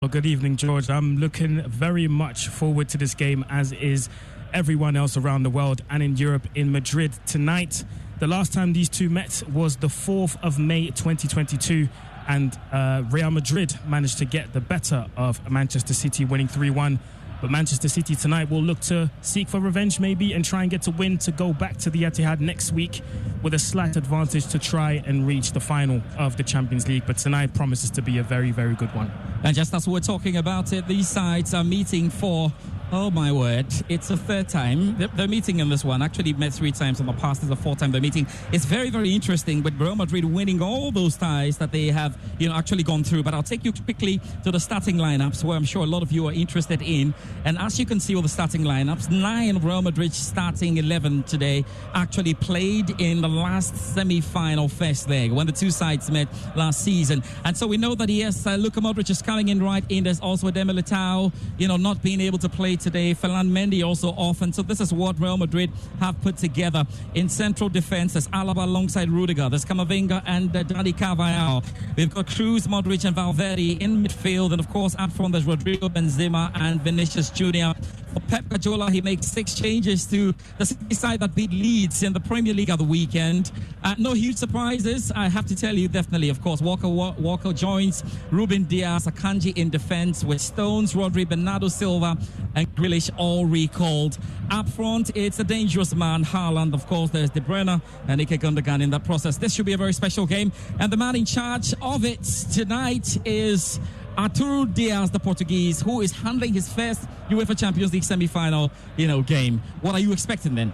Well, good evening, George. I'm looking very much forward to this game, as is everyone else around the world and in Europe, in Madrid tonight. The last time these two met was the 4th of May 2022, and Real Madrid managed to get the better of Manchester City, winning 3-1. But Manchester City tonight will look to seek for revenge maybe and try and get a win to go back to the Etihad next week with a slight advantage to try and reach the final of the Champions League. But tonight promises to be a very, very good one. And just as we're talking about it, these sides are meeting for, oh my word, it's the third time they're meeting in this one. Actually met 3 times in the past. It's the 4th time they're meeting. It's very, very interesting with Real Madrid winning all those ties that they have, actually gone through. But I'll take you quickly to the starting lineups, where I'm sure a lot of you are interested in. And as you can see with the starting lineups, 9 of Real Madrid's starting 11 today actually played in the last semi-final first leg when the two sides met last season. And so we know that yes, Luka Modric is coming in right in. There's also Eder Militao, not being able to play today. Ferland Mendy also off. And so this is what Real Madrid have put together. In central defense, there's Alaba alongside Rudiger. There's Camavinga and Dani Carvajal. We've got Kroos, Modric and Valverde in midfield. And of course, up front, there's Rodrigo, Benzema and Vinicius Jr. For Pep Guardiola, he makes 6 changes to the City side that beat Leeds in the Premier League at the weekend. No huge surprises, I have to tell you, definitely. Of course, Walker joins Ruben Diaz, Akanji in defense with Stones, Rodri, Bernardo Silva and Grealish all recalled. Up front, it's a dangerous man, Haaland. Of course, there's De Bruyne and Ike Gundogan in that process. This should be a very special game. And the man in charge of it tonight is Arturo Diaz, the Portuguese, who is handling his first UEFA Champions League semi-final, game. What are you expecting then?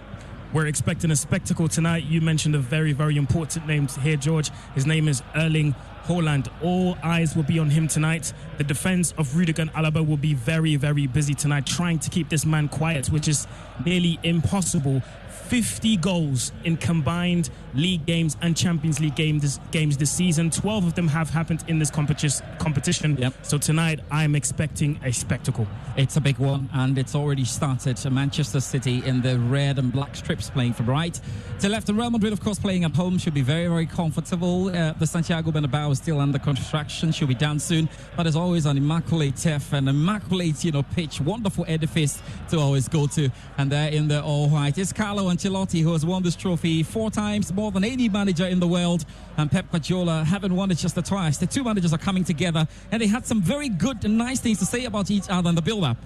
We're expecting a spectacle tonight. You mentioned a very, very important name here, George. His name is Erling Haaland. All eyes will be on him tonight. The defense of Rudiger and Alaba will be very, very busy tonight, trying to keep this man quiet, which is nearly impossible. 50 goals in combined league games and Champions League games this season. 12 of them have happened in this competition. Yep. So tonight, I'm expecting a spectacle. It's a big one, and it's already started. Manchester City in the red and black strips playing from right to left. And Real Madrid, of course, playing at home, should be very, very comfortable. The Santiago Bernabeu is still under construction, should be done soon. But as always, an immaculate turf and immaculate, pitch. Wonderful edifice to always go to. And they're in the all-white. It's Carlo Ancelotti, who has won this trophy 4 times, more than any manager in the world, and Pep Guardiola haven't won it just twice. The two managers are coming together, and they had some very good and nice things to say about each other in the build-up.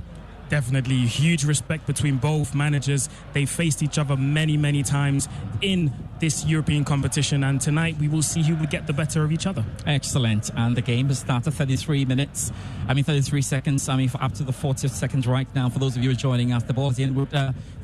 Definitely huge respect between both managers. They faced each other many, many times in this European competition, and tonight we will see who would get the better of each other. Excellent. And the game has started 33 seconds. For up to the 40th second right now. For those of you who are joining us, the ball's in with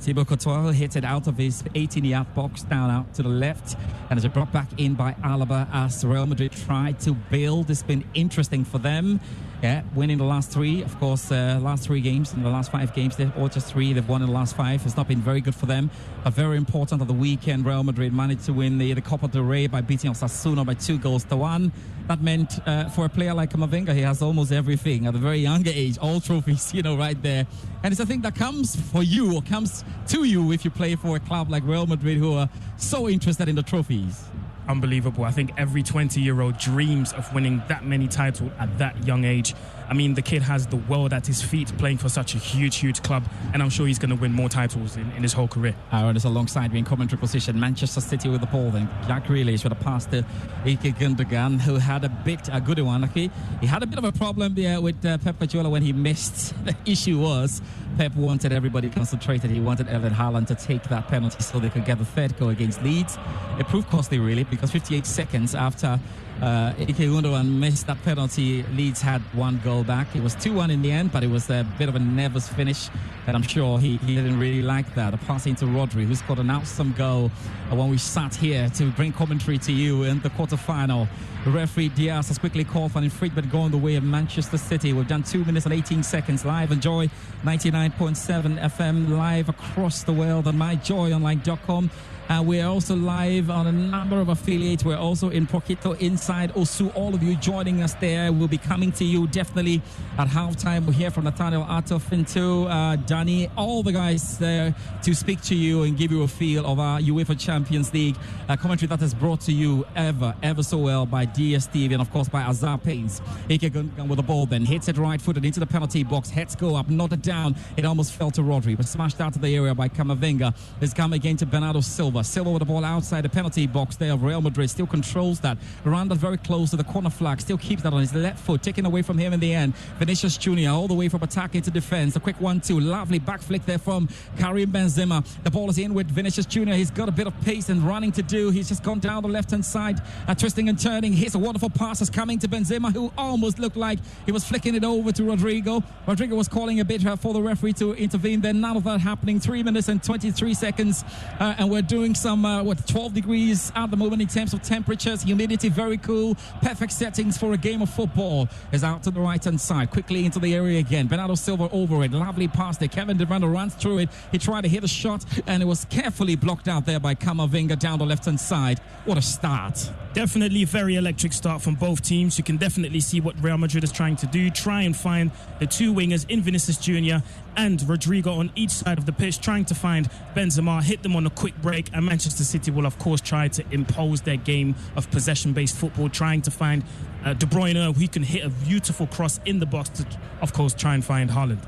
Thibaut Courtois, hit it out of his 18-yard box down out to the left, and it's brought back in by Alaba as Real Madrid tried to build. It's been interesting for them. Yeah, winning the last 3, of course, last 3 games. In the last 5 games, or just 3, they've won in the last 5. It's not been very good for them. But very important at the weekend, Real Madrid managed to win the Copa del Rey by beating Osasuna by 2-1. That meant for a player like Camavinga, he has almost everything at a very young age, all trophies, right there. And it's a thing that comes for you, or comes to you if you play for a club like Real Madrid, who are so interested in the trophies. Unbelievable. I think every 20-year-old dreams of winning that many titles at that young age. I mean, the kid has the world at his feet playing for such a huge, huge club, and I'm sure he's going to win more titles in his whole career. Aaron is alongside me in commentary position. Manchester City with the ball, then Jack Grealish with a pass to Ike Gundogan, who had a good one. Okay? He had a bit of a problem there with Pep Guardiola when he missed. The issue was Pep wanted everybody concentrated. He wanted Erling Haaland to take that penalty so they could get the 3rd goal against Leeds. It proved costly, really, because 58 seconds after Ike Gundogan missed that penalty, Leeds had 1 goal back. It was 2-1 in the end, but it was a bit of a nervous finish, and I'm sure he didn't really like that. A pass into Rodri, who scored an awesome goal when we sat here to bring commentary to you in the quarterfinal. The referee Diaz has quickly called for an infringement going the way of Manchester City. We've done 2 minutes and 18 seconds live. Enjoy 99.7 FM live across the world on myjoyonline.com. We're also live on a number of affiliates. We're also in Poquito, inside Osu. All of you joining us there. We'll be coming to you definitely at halftime. We'll hear from Nathaniel Atof, Finto, Danny, all the guys there to speak to you and give you a feel of our UEFA Champions League commentary that is brought to you ever so well by DSTV and of course by Azar Paints. Ike Gundogan with the ball then hits it right-footed into the penalty box. Heads go up, nodded down. It almost fell to Rodri, but smashed out of the area by Camavinga. It's come again to Bernardo Silva. Silva with the ball outside the penalty box there of Real Madrid. Still controls that. Randa very close to the corner flag. Still keeps that on his left foot. Taken away from him in the end. Vinicius Junior all the way from attack into defense. A quick 1-2. Lovely back flick there from Karim Benzema. The ball is in with Vinicius Junior. He's got a bit of pace and running to do. He's just gone down the left-hand side, twisting and turning. Here's a wonderful pass that's coming to Benzema, who almost looked like he was flicking it over to Rodrigo. Rodrigo was calling a bit for the referee to intervene. Then none of that happening. 3 minutes and 23 seconds. And we're doing some, 12 degrees at the moment in terms of temperatures. Humidity very cool. Perfect settings for a game of football. Is out to the right-hand side. Quickly into the area again. Bernardo Silva over it. Lovely pass there. Kevin De Bruyne runs through it. He tried to hit a shot and it was carefully blocked out there by Camavinga down the left-hand side. What a start. Definitely very electric start from both teams. You can definitely see what Real Madrid is trying to do. Try and find the two wingers in Vinicius Junior and Rodrigo on each side of the pitch, trying to find Benzema, hit them on a quick break, and Manchester City will of course try to impose their game of possession-based football, trying to find De Bruyne, who can hit a beautiful cross in the box to, of course, try and find Haaland.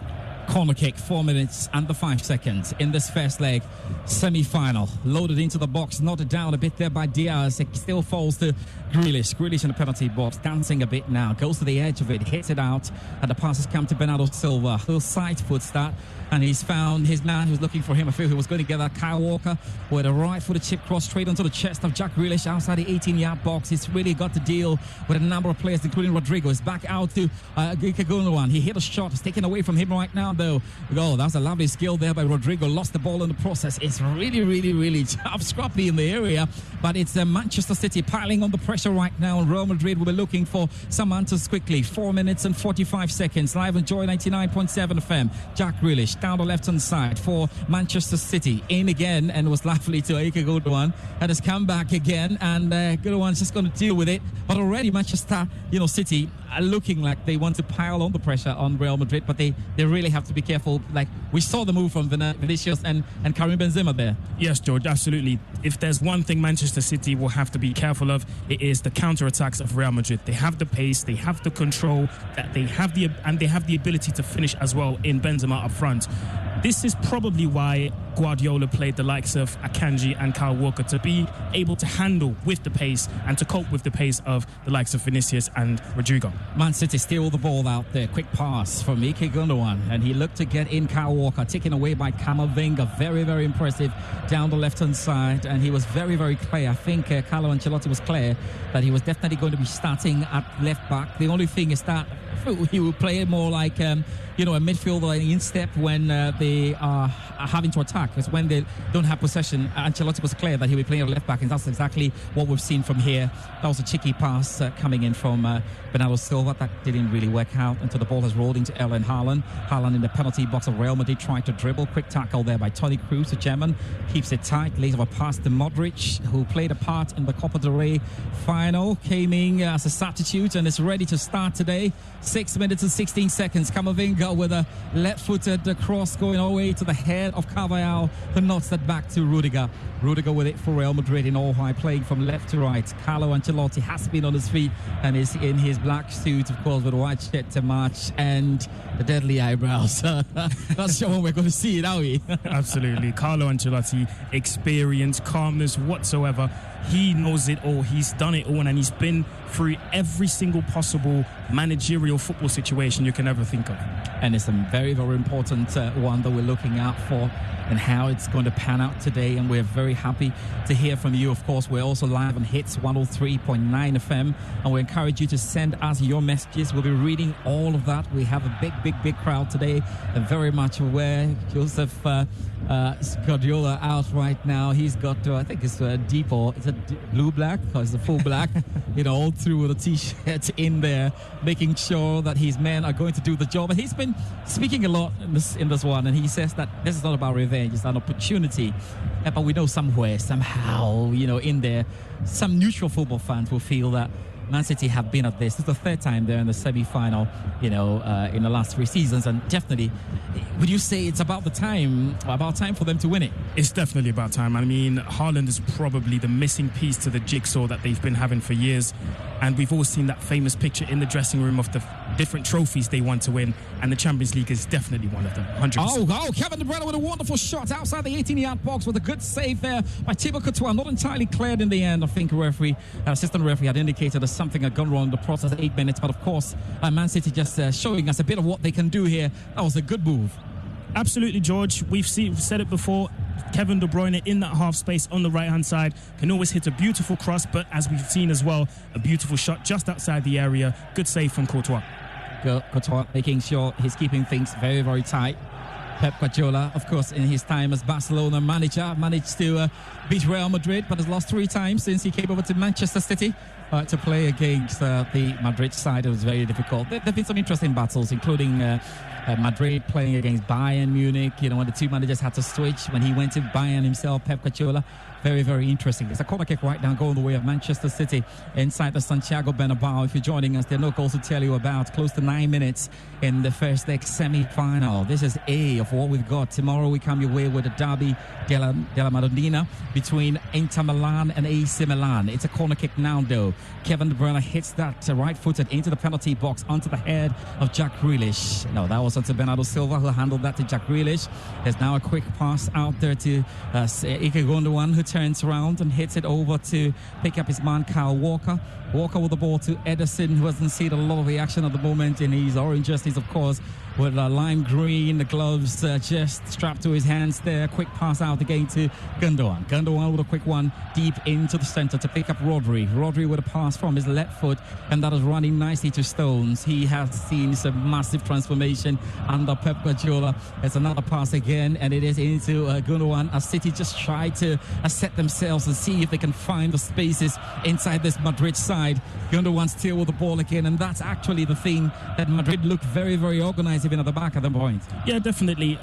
Corner kick, 4 minutes and 5 seconds in this first leg semi-final. Loaded into the box, nodded down a bit there by Diaz. It still falls to Grealish. Grealish in the penalty box, dancing a bit now. Goes to the edge of it, hits it out, and the pass has come to Bernardo Silva. Who side foots that, and he's found his man who's looking for him. I feel he was going to get that. Kyle Walker with a right-footed chip cross straight onto the chest of Jack Grealish outside the 18-yard box. He's really got to deal with a number of players, including Rodrigo. It's back out to Ike Gundogan. He hit a shot. It's taken away from him right now, though. Oh, that's a lovely skill there by Rodrigo. Lost the ball in the process. It's really tough, scrappy in the area. But it's Manchester City piling on the pressure right now. And Real Madrid will be looking for some answers quickly. 4 minutes and 45 seconds. Live on Joy 99.7 FM. Jack Grealish down the left-hand side for Manchester City. In again, and was lovely to Ike Gundogan. And has come back again. And Gundogan's just going to deal with it. But already Manchester, City are looking like they want to pile on the pressure on Real Madrid. But they really have to be careful. Like we saw the move from Vinicius and Karim Benzema there. Yes, George, absolutely. If there's one thing Manchester City will have to be careful of, it is the counter-attacks of Real Madrid. They have the pace, they have the control, they have the ability to finish as well in Benzema up front. This is probably why Guardiola played the likes of Akanji and Kyle Walker, to be able to handle with the pace and to cope with the pace of the likes of Vinicius and Rodrigo. Man City steal the ball out there. Quick pass from Ike Gundogan, and he looked to get in Kyle Walker, taken away by Camavinga. Very impressive down the left-hand side, and he was very clear. I think Carlo Ancelotti was clear that he was definitely going to be starting at left back. The only thing is that he will play more like a midfielder in step when they are having to attack. Because when they don't have possession, Ancelotti was clear that he'll be playing at left back, and that's exactly what we've seen from here. That was a cheeky pass coming in from Bernardo Silva. That didn't really work out until the ball has rolled into Erling Haaland. Haaland in the penalty box of Real Madrid tried to dribble. Quick tackle there by Toni Kroos, the German. Keeps it tight. Lays off a pass to Modric, who played a part in the Copa del Rey final. Came in as a substitute and is ready to start today. 6 minutes and 16 seconds. Camavinga with a left-footed cross going all the way to the head of Carvajal, who knocks that back to Rudiger. Rudiger with it for Real Madrid in all high, playing from left to right. Carlo Ancelotti has been on his feet and is in his black suit, of course, with a white shirt to match and the deadly eyebrows. Not sure when we're going to see it, are we? Absolutely. Carlo Ancelotti, experience, calmness whatsoever. He knows it all. He's done it all, and he's been through every single possible managerial football situation you can ever think of. And it's a very important one that we're looking out for, and how it's going to pan out today. And we're very happy to hear from you. Of course, we're also live on Hits 103.9 FM, and we encourage you to send us your messages. We'll be reading all of that. We have a big crowd today, and very much aware. Joseph Guardiola out right now. He's got, I think it's Depot. It's it blue black or is it full black? All through the t-shirt in there, making sure that his men are going to do the job. And he's been speaking a lot in this one, and he says that this is not about revenge, it's an opportunity. But we know somewhere, somehow, in there, some neutral football fans will feel that Man City have been at this. This is the third time they're in the semi-final, in the last 3 seasons. And definitely, would you say it's about time for them to win it? It's definitely about time. I mean, Haaland is probably the missing piece to the jigsaw that they've been having for years. And we've all seen that famous picture in the dressing room of the different trophies they want to win. And the Champions League is definitely one of them, 100%. Oh, Kevin De Bruyne with a wonderful shot outside the 18-yard box with a good save there by Thibaut Courtois. Not entirely cleared in the end. I think assistant referee had indicated that something had gone wrong in the process at 8 minutes. But of course, Man City just showing us a bit of what they can do here. That was a good move. Absolutely, George. We've said it before. Kevin De Bruyne in that half space on the right-hand side can always hit a beautiful cross, but as we've seen as well, a beautiful shot just outside the area. Good save from Courtois. Courtois making sure he's keeping things very, very tight. Pep Guardiola, of course, in his time as Barcelona manager, managed to beat Real Madrid, but has lost 3 times since he came over to Manchester City to play against the Madrid side. It was very difficult. There have been some interesting battles, including Madrid playing against Bayern Munich, when the 2 managers had to switch. When he went to Bayern himself, Pep Guardiola, very, very interesting. There's a corner kick right now going the way of Manchester City inside the Santiago Bernabeu. If you're joining us, there are no goals to tell you about. Close to 9 minutes in the first leg semi-final. This is A of what we've got. Tomorrow we come your way with a derby della Madonnina between Inter Milan and AC Milan. It's a corner kick now, though. Kevin De Bruyne hits that right-footed into the penalty box onto the head of Jack Grealish. No, that was onto Bernardo Silva, who handled that to Jack Grealish. There's now a quick pass out there to Ike Gundogan, who turns around and hits it over to pick up his man Kyle Walker. Walker with the ball to Ederson, who hasn't seen a lot of the action at the moment in his orange jerseys, of course, with lime green, the gloves just strapped to his hands there. Quick pass out again to Gundogan. Gundogan with a quick one deep into the center to pick up Rodri. Rodri with a pass from his left foot, and that is running nicely to Stones. He has seen some massive transformation under Pep Guardiola. There's another pass again, and it is into Gundogan as City just try to set themselves and see if they can find the spaces inside this Madrid side. Gundogan still with the ball again, and that's actually the thing that Madrid looked very, very organized even at the back at the point. Yeah, definitely.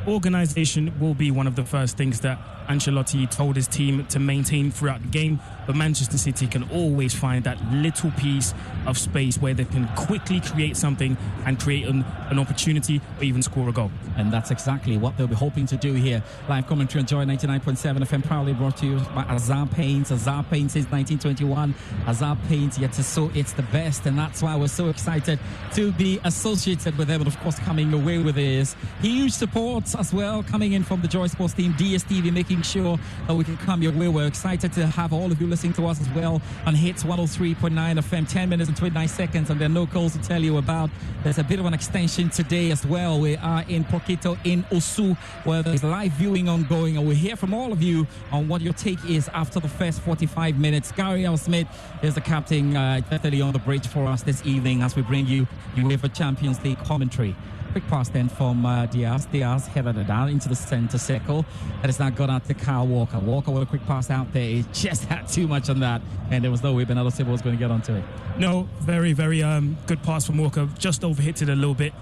Organisation will be one of the first things that Ancelotti told his team to maintain throughout the game, but Manchester City can always find that little piece of space where they can quickly create something and create an opportunity or even score a goal. And that's exactly what they'll be hoping to do here. Live commentary on Joy 99.7 FM, proudly brought to you by Azar Paints. Azar Paints since 1921. Azar Paints, yet so it's the best, and that's why we're so excited to be associated with them. And of course, coming away with this huge support as well, coming in from the Joy Sports team, DSTV, making sure that we can come your way. We're excited to have all of you listening to us as well on Hits 103.9 FM. 10 minutes and 29 seconds, and there are no calls to tell you about. There's a bit of an extension today as well. We are in Porquito in Osu, where there's live viewing ongoing, and we'll hear from all of you on what your take is after the first 45 minutes. Gary L. Smith is the captain, definitely on the bridge for us this evening as we bring you UEFA Champions League commentary. Quick pass then from Diaz. Diaz headed it down into the centre circle. That has now gone out to Kyle Walker. Walker with a quick pass out there. He just had too much on that, and there was no way Bernardo Silva was going to get onto it. No, very, very good pass from Walker. Just overhit it a little bit.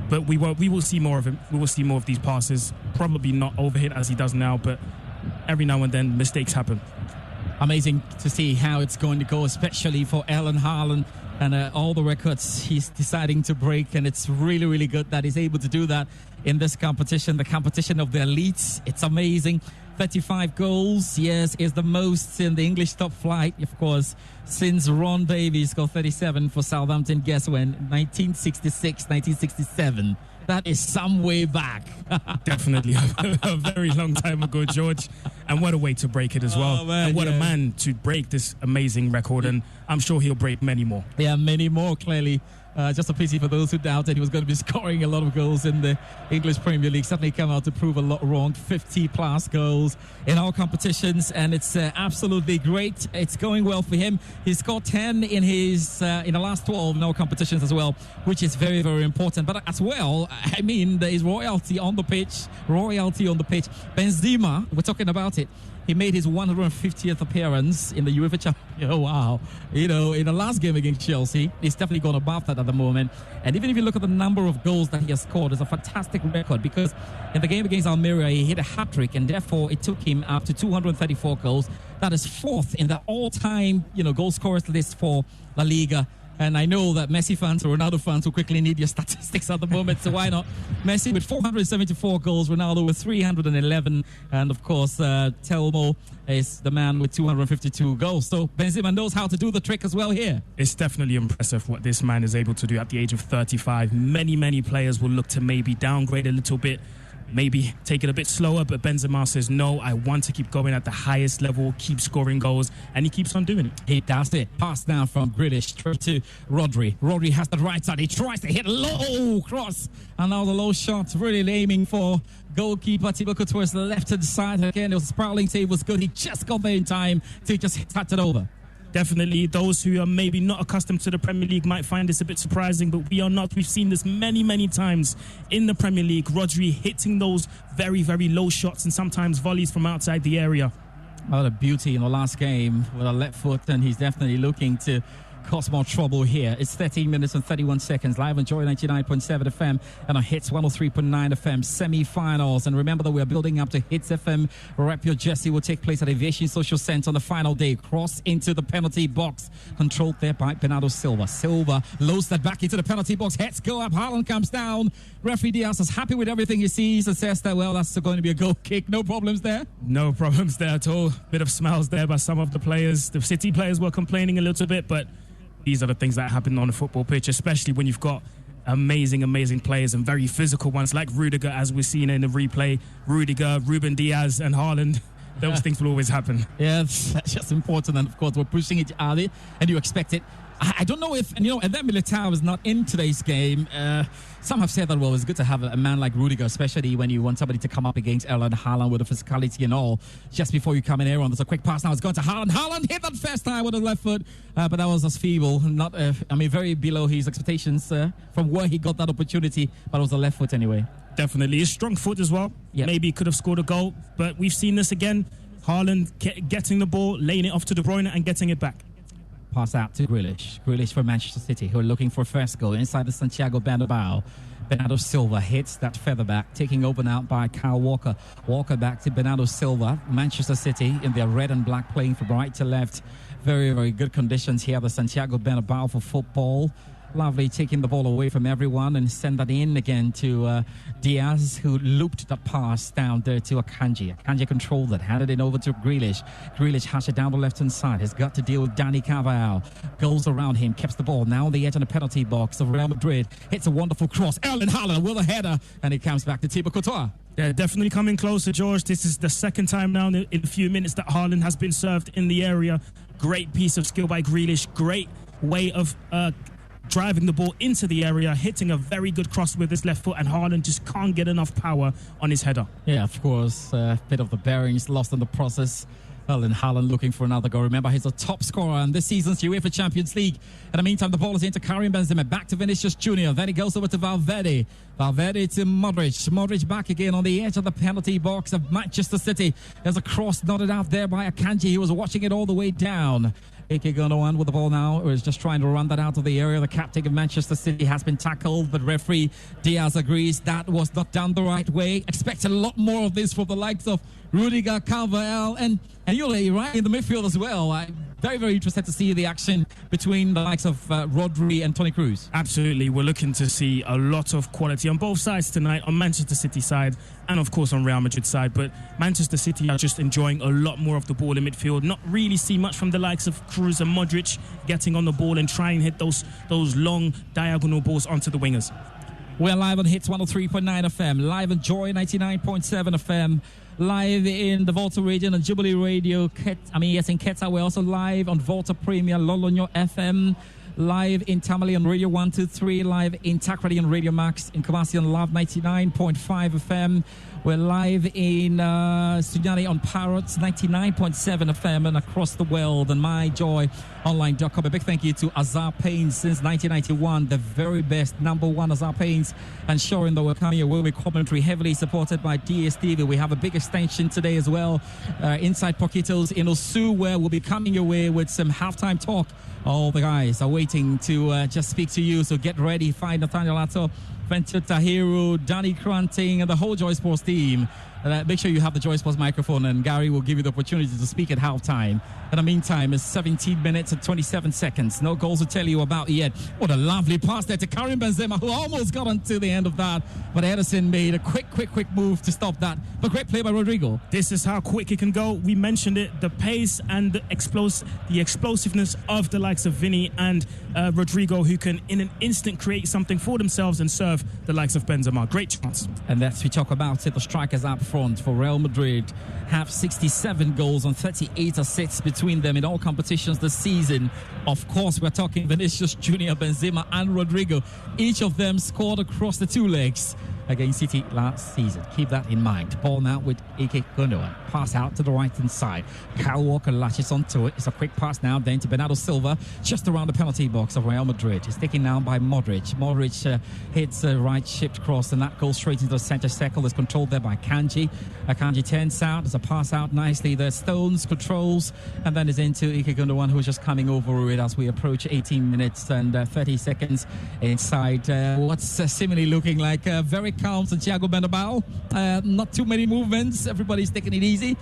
But we will see more of him. We will see more of these passes. Probably not overhit as he does now, but every now and then mistakes happen. Amazing to see how it's going to go, especially for Erling Haaland and all the records he's deciding to break. And it's really, really good that he's able to do that in this competition, the competition of the elites. It's amazing. 35 goals, yes, is the most in the English top flight, of course, since Ron Davies got 37 for Southampton. Guess when? 1966, 1967. That is some way back. Definitely a very long time ago, George. And what a way to break it as well. Oh, man, and what a man to break this amazing record. And I'm sure he'll break many more. Yeah, many more, clearly. Just a pity for those who doubted he was going to be scoring a lot of goals in the English Premier League. Certainly come out to prove a lot wrong. 50-plus goals in all competitions, and it's absolutely great. It's going well for him. He scored 10 in his in the last 12 in all competitions as well, which is very, very important. But as well, I mean, there is royalty on the pitch. Benzema, we're talking about it. He made his 150th appearance in the UEFA Champions. Oh, wow. You know, in the last game against Chelsea, he's definitely gone above that at the moment. And even if you look at the number of goals that he has scored, it's a fantastic record, because in the game against Almeria, he hit a hat-trick, and therefore it took him up to 234 goals. That is fourth in the all-time, goal scorers list for La Liga. And I know that Messi fans or Ronaldo fans will quickly need your statistics at the moment, so why not? Messi with 474 goals, Ronaldo with 311, and of course, Telmo is the man with 252 goals. So Benzema knows how to do the trick as well here. It's definitely impressive what this man is able to do at the age of 35. Many players will look to maybe downgrade a little bit, maybe take it a bit slower, but Benzema says, no, I want to keep going at the highest level, keep scoring goals, and he keeps on doing it. He does it. Pass now from Grealish straight to Rodri. Rodri has the right side. He tries to hit low cross, and now the low shot, really aiming for goalkeeper Thibaut Courtois' left-hand side. Again, it was sprawling, save was good. He just got there in time to just touch it over. Definitely, those who are maybe not accustomed to the Premier League might find this a bit surprising, but we are not. We've seen this many times in the Premier League. Rodri hitting those very low shots and sometimes volleys from outside the area. What a beauty in the last game with a left foot, and he's definitely looking to cause more trouble here. It's 13 minutes and 31 seconds. Live on Joy 99.7 FM and on Hits 103.9 FM semi-finals. And remember that we are building up to Hits FM. Rep Your Jersey will take place at Aviation Social Centre on the final day. Cross into the penalty box. Controlled there by Bernardo Silva. Silva loads that back into the penalty box. Heads go up. Haaland comes down. Referee Diaz is happy with everything he sees and says that, well, that's going to be a goal kick. No problems there? No problems there at all. Bit of smiles there by some of the players. The City players were complaining a little bit, but these are the things that happen on a football pitch, especially when you've got amazing players and very physical ones like Rudiger, as we're seeing in the replay. Rudiger, Ruben Diaz and Haaland. Those things will always happen. Yeah, that's just important. And, of course, we're pushing it early, and you expect it. I don't know if, and then Militao is not in today's game. Some have said that, well, it's good to have a man like Rudiger, especially when you want somebody to come up against Erling Haaland with the physicality and all, just before you come in here on. There's a quick pass now. It's going to Haaland. Haaland hit that first time with his left foot, but that was as feeble. Not, very below his expectations from where he got that opportunity, but it was a left foot anyway. Definitely. A strong foot as well. Yep. Maybe he could have scored a goal, but we've seen this again. Haaland getting the ball, laying it off to De Bruyne and getting it back. Pass out to Grealish. Grealish for Manchester City, who are looking for a first goal inside the Santiago Bernabeu. Bernardo Silva hits that featherback, taking over now by Kyle Walker. Walker back to Bernardo Silva. Manchester City in their red and black, playing from right to left. Very good conditions here. The Santiago Bernabeu for football. Lovely, taking the ball away from everyone and send that in again to Diaz, who looped that pass down there to Akanji. Akanji controlled it, handed it over to Grealish. Grealish has it down the left-hand side. Has got to deal with Dani Carvajal. Goes around him, keeps the ball. Now on the edge of the penalty box of Real Madrid. Hits a wonderful cross. Erling Haaland with a header, and it comes back to Thibaut Courtois. Yeah, definitely coming closer, George. This is the second time now in a few minutes that Haaland has been served in the area. Great piece of skill by Grealish. Great way of driving the ball into the area, hitting a very good cross with his left foot, and Haaland just can't get enough power on his header. Yeah, of course, a bit of the bearings lost in the process. Erling Haaland looking for another goal. Remember, he's a top scorer in this season's UEFA Champions League. In the meantime, the ball is into Karim Benzema. Back to Vinicius Jr. Then it goes over to Valverde. Valverde to Modric. Modric back again on the edge of the penalty box of Manchester City. There's a cross nodded out there by Akanji. He was watching it all the way down. Ike Gundogan with the ball now, is just trying to run that out of the area. The captain of Manchester City has been tackled, but referee Diaz agrees that was not done the right way. Expect a lot more of this from the likes of Rudiger, Carvajal, and Yule right in the midfield as well. I'm very interested to see the action between the likes of Rodri and Toni Kroos. Absolutely. We're looking to see a lot of quality on both sides tonight, on Manchester City side and, of course, on Real Madrid side. But Manchester City are just enjoying a lot more of the ball in midfield. Not really see much from the likes of Kroos and Modric getting on the ball and trying to hit those long diagonal balls onto the wingers. We're live on Hits 103.9 FM, live on Joy 99.7 FM, live in the Volta region on Jubilee Radio. In Quetta. We're also live on Volta Premier, Lolonyo FM, live in Tamale on Radio 123, live in Takrady on Radio Max, in Kumasi on Love 99.5 FM. We're live in Studiani on Parrots 99.7 FM and across the world and myjoyonline.com. A big thank you to Azar Paints since 1991, the very best #1 Azar Paints, ensuring that we're coming away with commentary heavily supported by DSTV. We have a big extension today as well, inside Poquitos in Osu, where we'll be coming away with some halftime talk. All the guys are waiting to just speak to you, so get ready. Find Nathaniel Atto, Venture Tahiru, Danny Cranting, and the whole Joy Sports team. Make sure you have the Joy Sports microphone, and Gary will give you the opportunity to speak at halftime. In the meantime, it's 17 minutes and 27 seconds. No goals to tell you about yet. What a lovely pass there to Karim Benzema, who almost got onto the end of that. But Ederson made a quick move to stop that. But great play by Rodrigo. This is how quick it can go. We mentioned it, the pace and the explosiveness of the likes of Vinny and Rodrigo, who can in an instant create something for themselves and serve the likes of Benzema. Great chance. And that's we talk about it. The strikers up front for Real Madrid have 67 goals and 38 assists between them in all competitions this season. Of course, we're talking Vinicius Junior, Benzema and Rodrigo. Each of them scored across the two legs against City last season. Keep that in mind. Ball now with Ike Gundogan. Pass out to the right-hand side. Kyle Walker latches onto it. It's a quick pass now then to Bernardo Silva, just around the penalty box of Real Madrid. It's taken now by Modric. Modric hits a right-shipped cross, and that goes straight into the centre circle. It's controlled there by Kanji. Kanji turns out. There's a pass out nicely. The Stones controls, and then is into Ike Gundogan, who's just coming over it as we approach 18 minutes and 30 seconds inside what's seemingly looking like a very calm Santiago Bernabeu. Not too many movements. Everybody's taking it easy.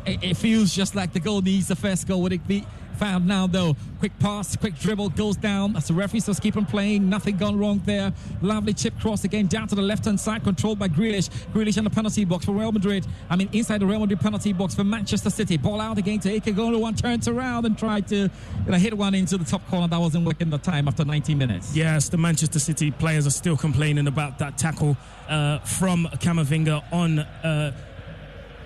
It feels just like the goal needs the first goal. Would it be found now, though? Quick pass, quick dribble, goes down. As the referee says, keep on playing. Nothing gone wrong there. Lovely chip cross again down to the left-hand side, controlled by Grealish. Grealish in the penalty box for Real Madrid. Inside the Real Madrid penalty box for Manchester City. Ball out again to Ike Gundogan. Turns around and tried to hit one into the top corner. That wasn't working the time after 90 minutes. Yes, the Manchester City players are still complaining about that tackle from Camavinga on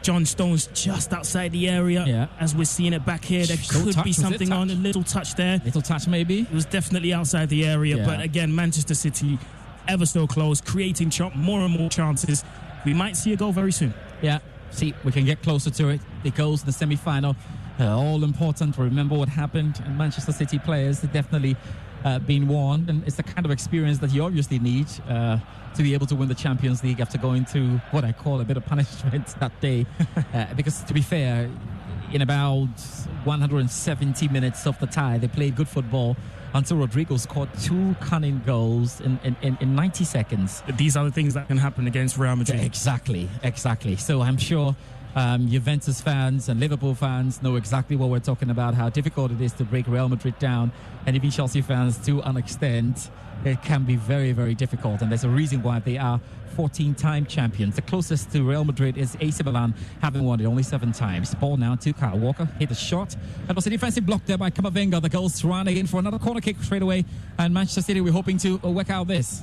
John Stones just outside the area. Yeah. As we're seeing it back here, there could be something on, a little touch there. Little touch maybe. It was definitely outside the area, but again, Manchester City ever so close, creating more and more chances. We might see a goal very soon. Yeah, see, we can get closer to it. The goals in the semi-final, all important. Remember what happened, and Manchester City players have definitely been warned, and it's the kind of experience that you obviously need to be able to win the Champions League after going through what I call a bit of punishment that day. Because to be fair, in about 170 minutes of the tie, they played good football until Rodrigo scored 2 cunning goals in 90 seconds. These are the things that can happen against Real Madrid. Exactly. So I'm sure Juventus fans and Liverpool fans know exactly what we're talking about, how difficult it is to break Real Madrid down, and even Chelsea fans to an extent. It can be very, very difficult, and there's a reason why they are 14-time champions. The closest to Real Madrid is AC Milan, having won it only 7 times. Ball now to Kyle Walker, hit a shot. That was a defensive block there by Camavinga. The goal's run again for another corner kick straight away, and Manchester City, we're hoping to work out this.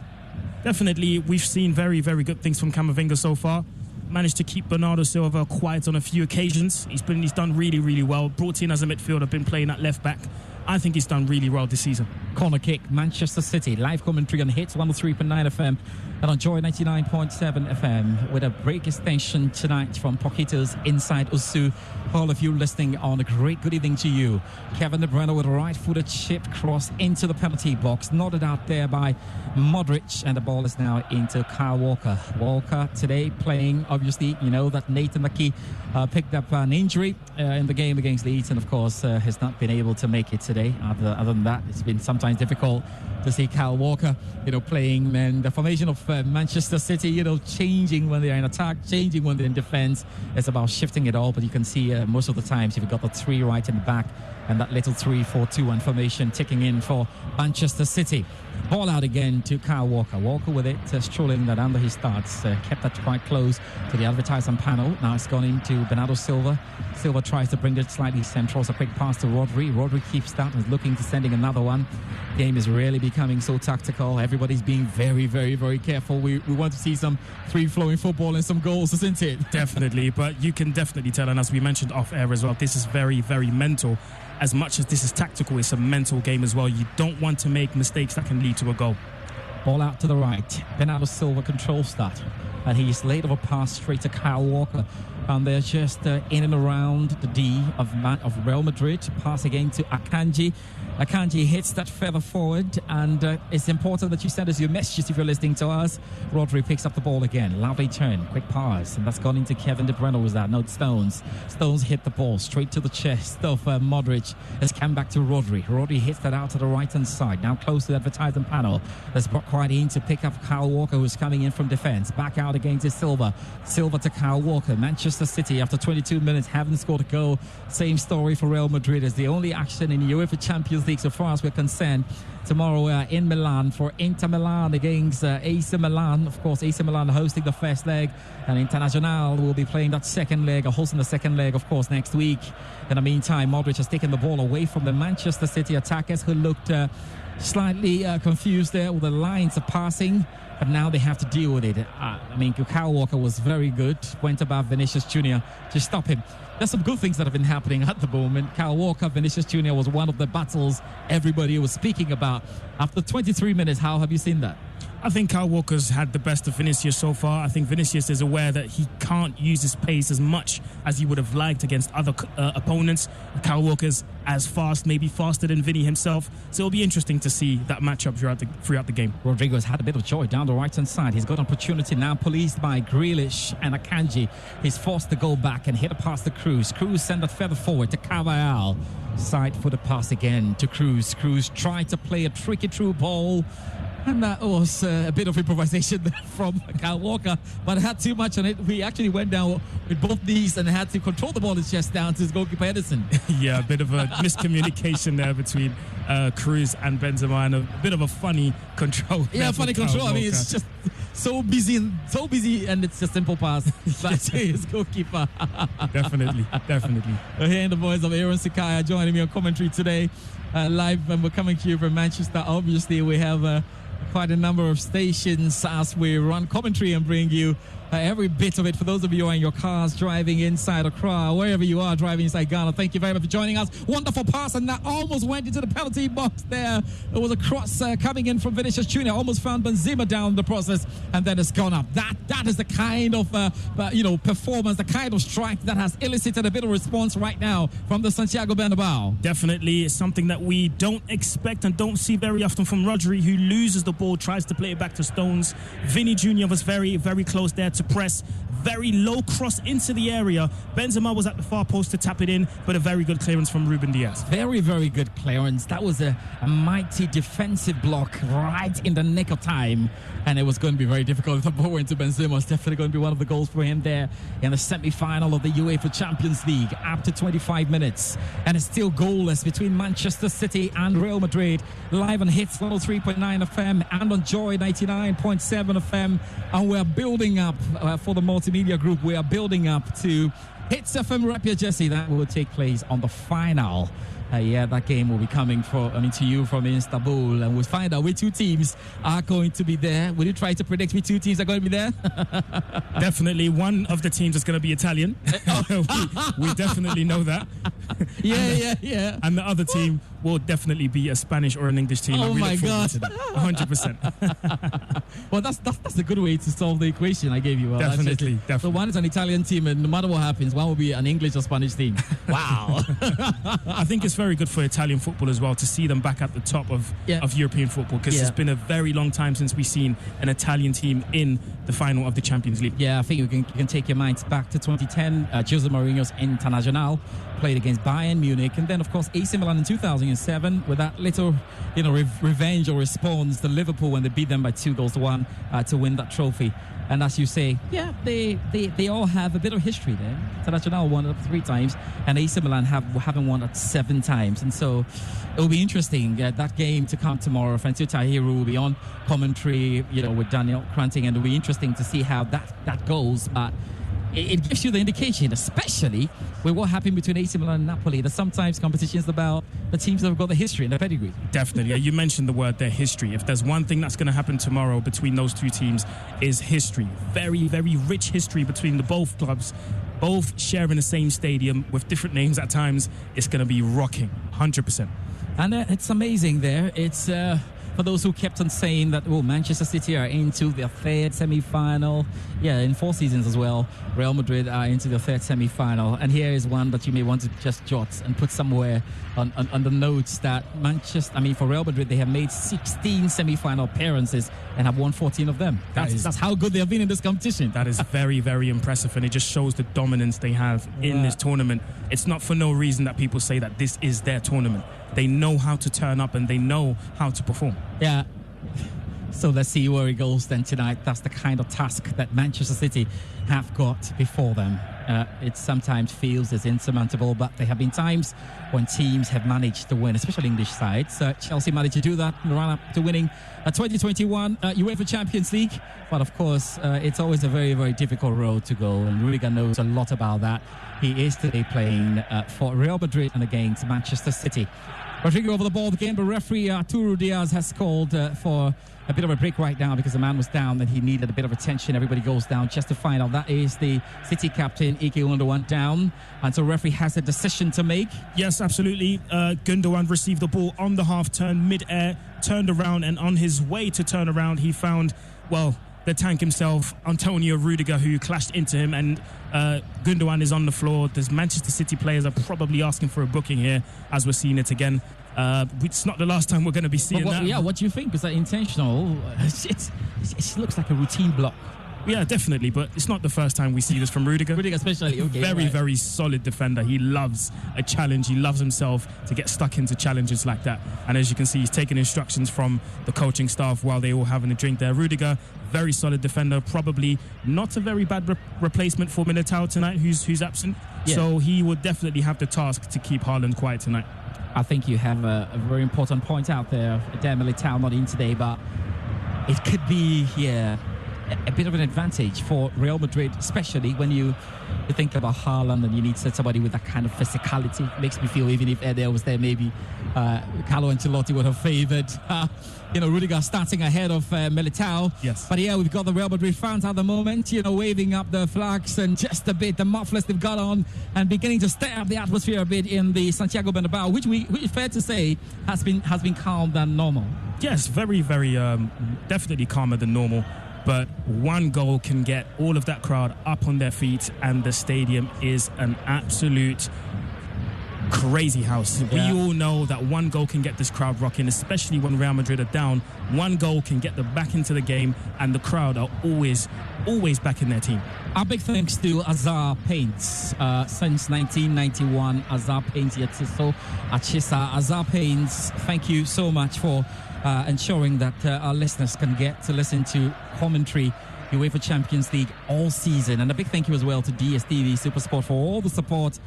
Definitely, we've seen very, very good things from Camavinga so far. Managed to keep Bernardo Silva quiet on a few occasions. He's done really, really well. Brought in as a midfielder, been playing at left back. I think he's done really well this season. Corner kick, Manchester City. Live commentary on Hits 103.9 FM and on Joy 99.7 FM with a break extension tonight from Poquitos inside Osu. All of you listening on, a great good evening to you. Kevin De Bruyne with a right-footed chip cross into the penalty box. Nodded out there by Modric, and the ball is now into Kyle Walker. Walker today playing, obviously, you know that Nathan Aki picked up an injury in the game against Leeds, and of course has not been able to make it today. Other than that, it's been sometimes difficult to see Kyle Walker, playing, and the formation of Manchester City, changing when they're in attack, changing when they're in defense. It's about shifting it all, but you can see most of the times you've got the 3 right in the back and that little 3-4-2 formation ticking in for Manchester City. Ball out again to Kyle Walker. Walker with it, strolling that under his starts. Kept that quite close to the advertising panel. Now it's gone into Bernardo Silva. Silva tries to bring it slightly central. It's a quick pass to Rodri. Rodri keeps that and is looking to sending another one. Game is really becoming so tactical. Everybody's being very, very, very careful. We want to see some free-flowing football and some goals, isn't it? Definitely, but you can definitely tell, and as we mentioned off-air as well, this is very, very mental. As much as this is tactical, it's a mental game as well. You don't want to make mistakes that can lead to a goal. Ball out to the right. Bernardo Silva controls that. And he's laid over pass straight to Kyle Walker. And they're just in and around the D of Real Madrid. Pass again to Akanji. Akanji hits that feather forward. And it's important that you send us your messages if you're listening to us. Rodri picks up the ball again. Lovely turn. Quick pass. And that's gone into Kevin De Bruyne. Was that? No, Stones. Stones hit the ball straight to the chest of Modric. It's come back to Rodri. Rodri hits that out to the right-hand side. Now close to the advertising panel. That's brought right in to pick up Kyle Walker, who's coming in from defence. Back out again to Silva. Silva to Kyle Walker. Manchester City, after 22 minutes, haven't scored a goal. Same story for Real Madrid. It's the only action in the UEFA Champions League so far as we're concerned. Tomorrow we are in Milan for Inter Milan against AC Milan. Of course, AC Milan hosting the first leg, and Internazionale will be playing that second leg, or hosting the second leg, of course, next week. In the meantime, Modric has taken the ball away from the Manchester City attackers, who looked slightly confused there with the lines of passing. But now they have to deal with it. Kyle Walker was very good. Went above Vinicius Jr. to stop him. There's some good things that have been happening at the moment. Kyle Walker, Vinicius Jr. was one of the battles everybody was speaking about. After 23 minutes, how have you seen that? I think Kyle Walker's had the best of Vinicius so far. I think Vinicius is aware that he can't use his pace as much as he would have liked against other opponents. Kyle Walker's as fast, maybe faster than Vinny himself. So it'll be interesting to see that matchup throughout the game. Rodrigo's had a bit of joy down the right-hand side. He's got an opportunity now, policed by Grealish and Akanji. He's forced to go back and hit a pass to Cruz. Cruz sent that feather forward to Carvajal. Side for the pass again to Cruz. Cruz tried to play a tricky through ball. And that was a bit of improvisation from Kyle Walker, but had too much on it. We actually went down with both knees and had to control the ball his chest down to his goalkeeper Edison. Yeah, a bit of a miscommunication there between Cruz and Benzema, and a bit of a funny control. Yeah, funny control. I mean, it's just so busy, and it's a simple pass back to his goalkeeper. Definitely. Hearing the voice of Aaron Sakaya joining me on commentary today, live, and we're coming to you from Manchester. Obviously, we have quite a number of stations as we run commentary and bring you every bit of it. For those of you who are in your cars, driving inside Accra, wherever you are, driving inside Ghana, thank you very much for joining us. Wonderful pass, and that almost went into the penalty box there. There was a cross coming in from Vinicius Jr. Almost found Benzema down the process, and then it's gone up. That is the kind of performance, the kind of strike that has elicited a bit of response right now from the Santiago Bernabeu. Definitely, it's something that we don't expect and don't see very often from Rodri, who loses the ball, tries to play it back to Stones. Vinny Jr. was very, very close there to press. Very low cross into the area. Benzema was at the far post to tap it in, but a very good clearance from Ruben Diaz. Very, very good clearance. That was a mighty defensive block right in the nick of time, and it was going to be very difficult. The ball went to Benzema. It's definitely going to be one of the goals for him there in the semi-final of the UEFA Champions League after 25 minutes, and it's still goalless between Manchester City and Real Madrid. Live on Hits 103.9 FM and on Joy 99.7 FM, and we're building up for the multimedia group. We are building up to Hits FM Rapia Jesse. That will take place on the final. That game will be coming to you from Istanbul, and we'll find out which two teams are going to be there. Will you try to predict which two teams are going to be there? Definitely one of the teams is going to be Italian. we definitely know that. Yeah. And the other team will definitely be a Spanish or an English team. Oh my God. 100%. Well, that's a good way to solve the equation I gave you. Definitely. So one is an Italian team, and no matter what happens, one will be an English or Spanish team. Wow. I think it's very good for Italian football as well to see them back at the top of European football, because it's been a very long time since we've seen an Italian team in the final of the Champions League. Yeah, I think you can take your minds back to 2010. Jose Mourinho's Internazionale played against Bayern Munich, and then of course AC Milan in 2007 with that little revenge or response to Liverpool when they beat them by 2-1 to win that trophy. And as you say, they all have a bit of history there. Internazionale won it 3 times, and AC Milan haven't won it 7 times. And so it will be interesting, that game to come tomorrow. Francis Tahiru will be on commentary, with Daniel Cranting, and it will be interesting to see how that goes. But it gives you the indication, especially with what happened between AC Milan and Napoli, that sometimes competition is about the teams that have got the history and the pedigree. Definitely. You mentioned the word there, history. If there's one thing that's going to happen tomorrow between those two teams, is history. Very, very rich history between the both clubs, both sharing the same stadium with different names at times. It's going to be rocking, 100%. And it's amazing there. It's for those who kept on saying that, Manchester City are into their third semi-final. Yeah, in 4 seasons as well, Real Madrid are into their third semi-final. And here is one that you may want to just jot and put somewhere on the notes that for Real Madrid, they have made 16 semi-final appearances and have won 14 of them. That's how good they have been in this competition. That is very, very impressive, and it just shows the dominance they have in this tournament. It's not for no reason that people say that this is their tournament. They know how to turn up and they know how to perform. Yeah. So let's see where it goes then tonight. That's the kind of task that Manchester City have got before them. It sometimes feels as insurmountable, but there have been times when teams have managed to win, especially English sides. Chelsea managed to do that in the run-up to winning 2021 UEFA Champions League. But of course, it's always a very, very difficult road to go, and Rudiger knows a lot about that. He is today playing for Real Madrid and against Manchester City. Rodrigo over the ball again, but referee Arturo Diaz has called for a bit of a break right now because the man was down and he needed a bit of attention. Everybody goes down just to find out. That is the City captain, Ike Gundogan, down. And so referee has a decision to make. Yes, absolutely. Gundogan received the ball on the half-turn, mid-air, turned around, and on his way to turn around, he found, the tank himself, Antonio Rudiger, who clashed into him, and Gundogan is on the floor. The Manchester City players are probably asking for a booking here, as we're seeing it again. It's not the last time we're going to be seeing that. Yeah, what do you think? Is that intentional? It looks like a routine block. Yeah, definitely, but it's not the first time we see this from Rudiger. Rudiger especially. Okay, very solid defender. He loves a challenge. He loves himself to get stuck into challenges like that. And as you can see, he's taking instructions from the coaching staff while they all having a drink there. Rudiger, very solid defender. Probably not a very bad replacement for Militao tonight, who's absent. Yeah. So he would definitely have the task to keep Haaland quiet tonight. I think you have a very important point out there. Eder Militao not in today, but it could be, a bit of an advantage for Real Madrid, especially when you think about Haaland and you need somebody with that kind of physicality. Makes me feel even if Eder was there, maybe Carlo Ancelotti would have favoured Rudiger starting ahead of Militao. Yes. But we've got the Real Madrid fans at the moment, waving up the flags and just a bit the mufflers they've got on and beginning to stir up the atmosphere a bit in the Santiago Bernabeu, which fair to say has been calmer than normal. Yes, very, very definitely calmer than normal. But one goal can get all of that crowd up on their feet, and the stadium is an absolute crazy house. Yeah. We all know that one goal can get this crowd rocking, especially when Real Madrid are down. One goal can get them back into the game, and the crowd are always back in their team. Our big thanks to Azar Paints. Since 1991, Azar Paints Yatsiso Achisa. Azar Paints, thank you so much for ensuring that our listeners can get to listen to commentary UEFA Champions League all season. And a big thank you as well to DSTV Supersport for all the support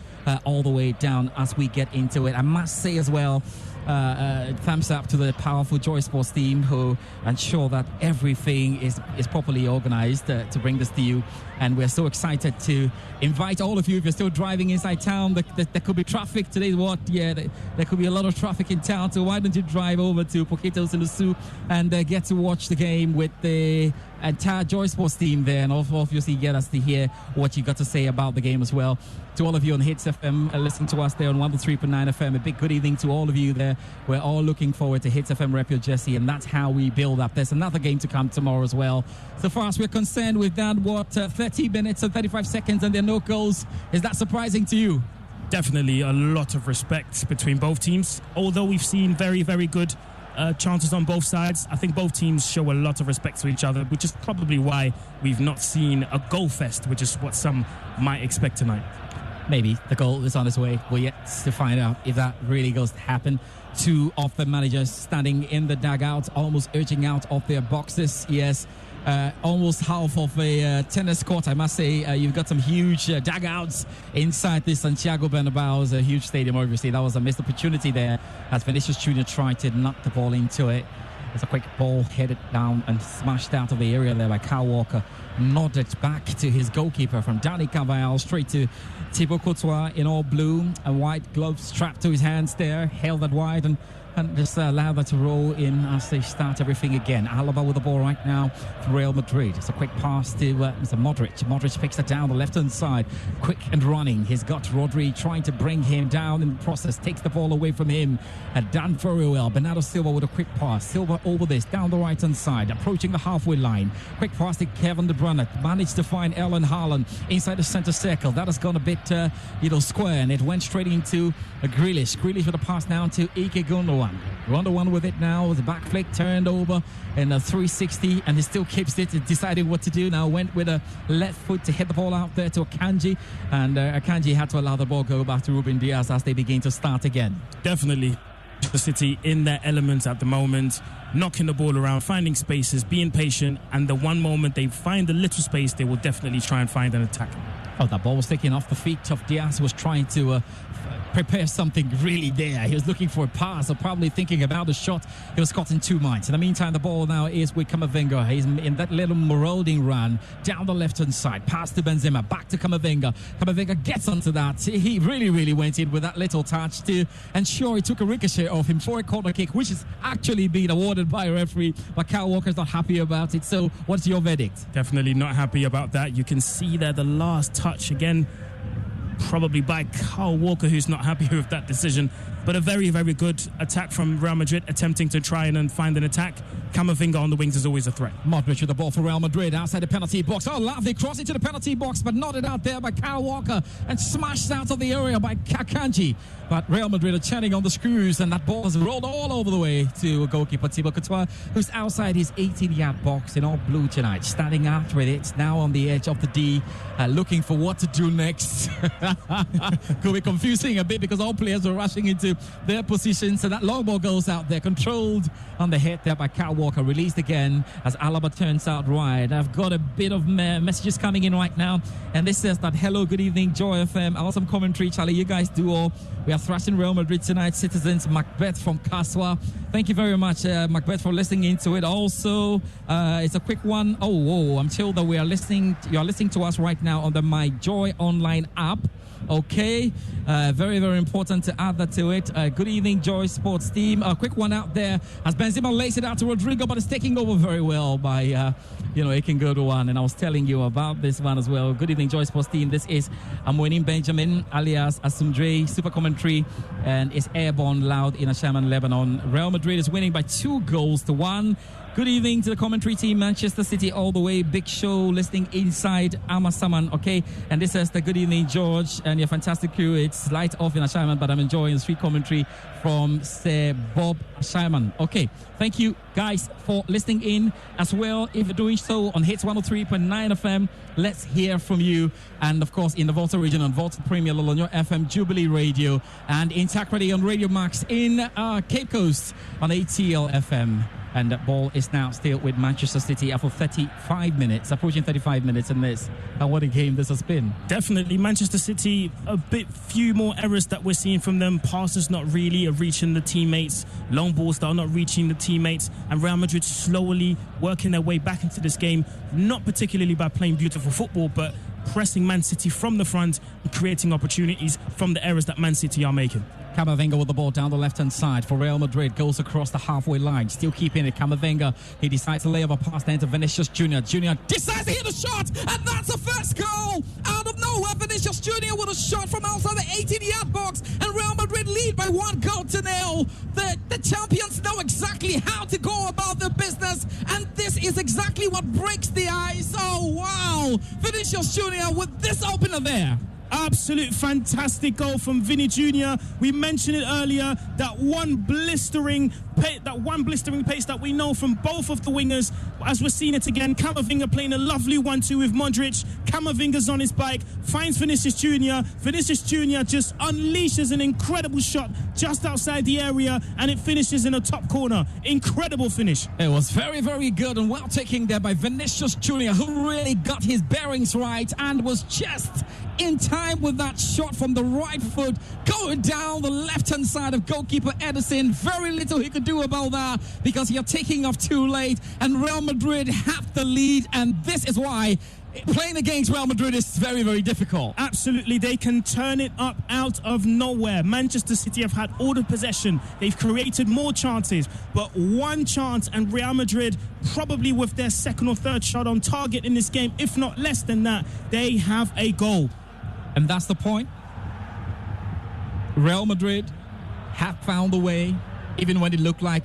all the way down as we get into it. I must say as well, thumbs up to the powerful Joy Sports team who ensure that everything is properly organized to bring this to you. And we're so excited to invite all of you, if you're still driving inside town, there could be traffic. Today's there could be a lot of traffic in town, so why don't you drive over to Poquitos in the Sioux and get to watch the game with the entire Joy Sports team there, and obviously get us to hear what you got to say about the game as well. To all of you on Hits FM listening to us there on 103.9 FM, a big good evening to all of you there. We're all looking forward to Hits FM Rep Your Jersey, and that's how we build up. There's another game to come tomorrow as well. So far as we're concerned, we've done 30 minutes and 35 seconds and there are no goals. Is that surprising to you? Definitely a lot of respect between both teams. Although we've seen very, very good chances on both sides, I think both teams show a lot of respect to each other, which is probably why we've not seen a goal fest, which is what some might expect tonight. Maybe the goal is on its way. We're yet to find out if that really goes to happen. Two of the managers standing in the dugout, almost urging out of their boxes. Yes, almost half of a tennis court, I must say. You've got some huge dugouts inside this Santiago Bernabeu. It's a huge stadium, obviously. That was a missed opportunity there as Vinicius Jr. tried to knock the ball into it. It's a quick ball headed down and smashed out of the area there by Kyle Walker. Nodded back to his goalkeeper from Dani Carvajal, straight to Thibaut Courtois in all blue. A white glove strapped to his hands there, held that wide, and and just allow that to roll in as they start everything again. Alaba with the ball right now for Real Madrid. It's a quick pass to Mr. Modric. Modric picks it down the left-hand side, quick and running. He's got Rodri trying to bring him down in the process, takes the ball away from him, and done very well. Bernardo Silva with a quick pass. Silva over this, down the right-hand side, approaching the halfway line. Quick pass to Kevin De Bruyne. Managed to find Erling Haaland inside the centre circle. That has gone a bit, square, and it went straight into Grealish. Grealish with a pass down to Ike Gundogan. Gundogan with it now. The back flick turned over in a 360, and he still keeps it. Decided what to do now. Went with a left foot to hit the ball out there to Akanji, and Akanji had to allow the ball go back to Ruben Diaz as they begin to start again. Definitely the City in their elements at the moment, knocking the ball around, finding spaces, being patient, and the one moment they find a little space, they will definitely try and find an attack. Oh, that ball was taken off the feet of Diaz, who was trying to prepare something really there. He was looking for a pass, or probably thinking about the shot. He was caught in two minds. In the meantime, the ball now is with Camavinga. He's in that little marauding run down the left-hand side. Pass to Benzema, back to Camavinga. Camavinga gets onto that. He really went in with that little touch to ensure he took a ricochet off him for a corner kick, which is actually being awarded by a referee, but Kyle Walker's not happy about it. So what's your verdict? Definitely not happy about that. You can see there the last touch again, probably by Kyle Walker, who's not happy with that decision. But a very good attack from Real Madrid, attempting to try and find an attack. Camavinga on the wings is always a threat. Modric with the ball for Real Madrid outside the penalty box. Oh, lovely cross into the penalty box, but nodded out there by Kyle Walker and smashed out of the area by Akanji. But Real Madrid are turning on the screws, and that ball has rolled all over the way to goalkeeper Thibaut Courtois, who's outside his 18-yard box in all blue tonight. Standing out with it, now on the edge of the D, looking for what to do next. Could be confusing a bit because all players are rushing into their position. So that long ball goes out there, controlled on the head there by Kyle Walker, released again as Alaba turns out wide. I've got a bit of messages coming in right now, and this says that hello, good evening, Joy FM. Awesome commentary, Charlie. You guys do all. We are thrashing Real Madrid tonight. Citizens Macbeth from Kaswa. Thank you very much, Macbeth, for listening into it. Also, it's a quick one. Oh, I'm told that we are listening. You are listening to us right now on the My Joy Online app. Okay, very important to add that to it. Good evening, Joy Sports team. A quick one out there as Benzema lays it out to Rodrigo, but it's taking over very well by Akin Godowan. And I was telling you about this one as well. Good evening, Joy Sports team. This is Amwenim Benjamin alias Asumdre, super commentary, and it's airborne loud in Ashaman, Lebanon. Real Madrid is winning by 2-1. Good evening to the commentary team, Manchester City all the way. Big show listening inside Amasaman, okay? And this says the good evening, George, and your fantastic crew. It's light off in Ashaman, but I'm enjoying the street commentary from Sir Bob Ashaman. Okay, thank you guys for listening in as well. If you're doing so on Hits 103.9 FM, let's hear from you. And of course, in the Volta region on Volta Premier Lolonyo FM Jubilee Radio, and in Takrady on Radio Max in Cape Coast on ATL FM. And that ball is now still with Manchester City after 35 minutes, approaching 35 minutes in this. And what a game this has been. Definitely. Manchester City, a few more errors that we're seeing from them. Passes not really reaching the teammates. Long balls that are not reaching the teammates. And Real Madrid slowly working their way back into this game, not particularly by playing beautiful football, but pressing Man City from the front and creating opportunities from the errors that Man City are making. Camavinga with the ball down the left-hand side for Real Madrid. Goes across the halfway line. Still keeping it. Camavinga. He decides to lay up a pass down to Vinicius Junior. Junior decides to hit a shot. And that's the first goal. Out of nowhere, Vinicius Junior with a shot from outside the 18-yard box. And Real Madrid lead by 1-0. The champions know exactly how to go about their business. And this is exactly what breaks the ice. Oh, wow. Vinicius Junior with this opener there. Absolute fantastic goal from Vinny Jr. We mentioned it earlier, that one blistering pace that we know from both of the wingers. As we're seeing it again, Camavinga playing a lovely 1-2 with Modric. Camavinga's on his bike, finds Vinicius Jr. Vinicius Jr. just unleashes an incredible shot just outside the area, and it finishes in a top corner. Incredible finish. It was very good and well taken there by Vinicius Jr., who really got his bearings right and was just in time with that shot from the right foot, going down the left-hand side of goalkeeper Edison. Very little he could do about that because you're taking off too late and Real Madrid have the lead, and this is why playing against Real Madrid is very, very difficult. Absolutely, they can turn it up out of nowhere. Manchester City have had all the possession. They've created more chances, but one chance, and Real Madrid, probably with their second or third shot on target in this game, if not less than that, they have a goal. And that's the point. Real Madrid have found a way, even when it looked like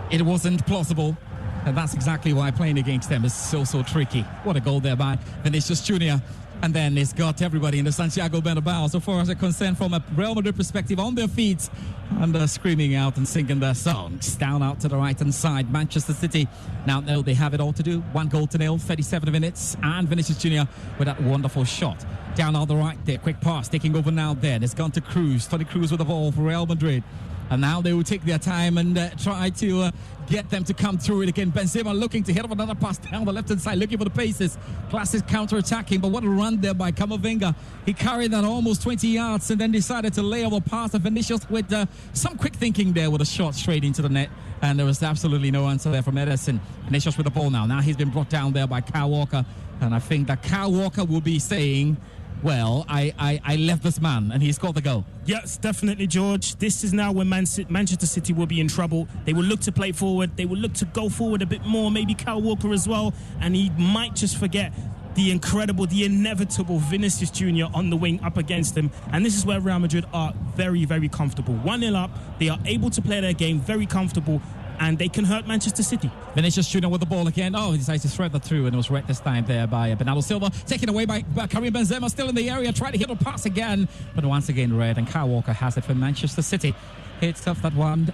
it wasn't plausible. And that's exactly why playing against them is so tricky. What a goal there by Vinicius Jr. And then it's got everybody in the Santiago Bernabeu, so far as they're concerned, from a Real Madrid perspective, on their feet and screaming out and singing their songs. Down out to the right-hand side, Manchester City. Now they have it all to do. 1-0, 37 minutes. And Vinicius Jr. with that wonderful shot. Down on the right there, quick pass, taking over now there. It's gone to Cruz. Toni Cruz with the ball for Real Madrid. And now they will take their time and try to get them to come through it again. Benzema looking to hit up another pass down the left-hand side, looking for the paces. Classic counter-attacking, but what a run there by Camavinga. He carried that almost 20 yards and then decided to lay over pass. And Vinicius with some quick thinking there with a shot straight into the net. And there was absolutely no answer there from Ederson. Vinicius with the ball now. Now he's been brought down there by Kyle Walker. And I think that Kyle Walker will be saying, well, I left this man, and he scored the goal. Yes, definitely, George. This is now when Manchester City will be in trouble. They will look to play forward. They will look to go forward a bit more, maybe Kyle Walker as well. And he might just forget the incredible, the inevitable Vinicius Jr. on the wing up against him. And this is where Real Madrid are very, very comfortable. 1-0 up. They are able to play their game very comfortable, and they can hurt Manchester City. Vinicius Jr. with the ball again. Oh, he decides to thread that through, and it was right this time there by Bernardo Silva. Taken away by Karim Benzema, still in the area, trying to hit a pass again. But once again, red, and Kyle Walker has it for Manchester City. Hits off that one.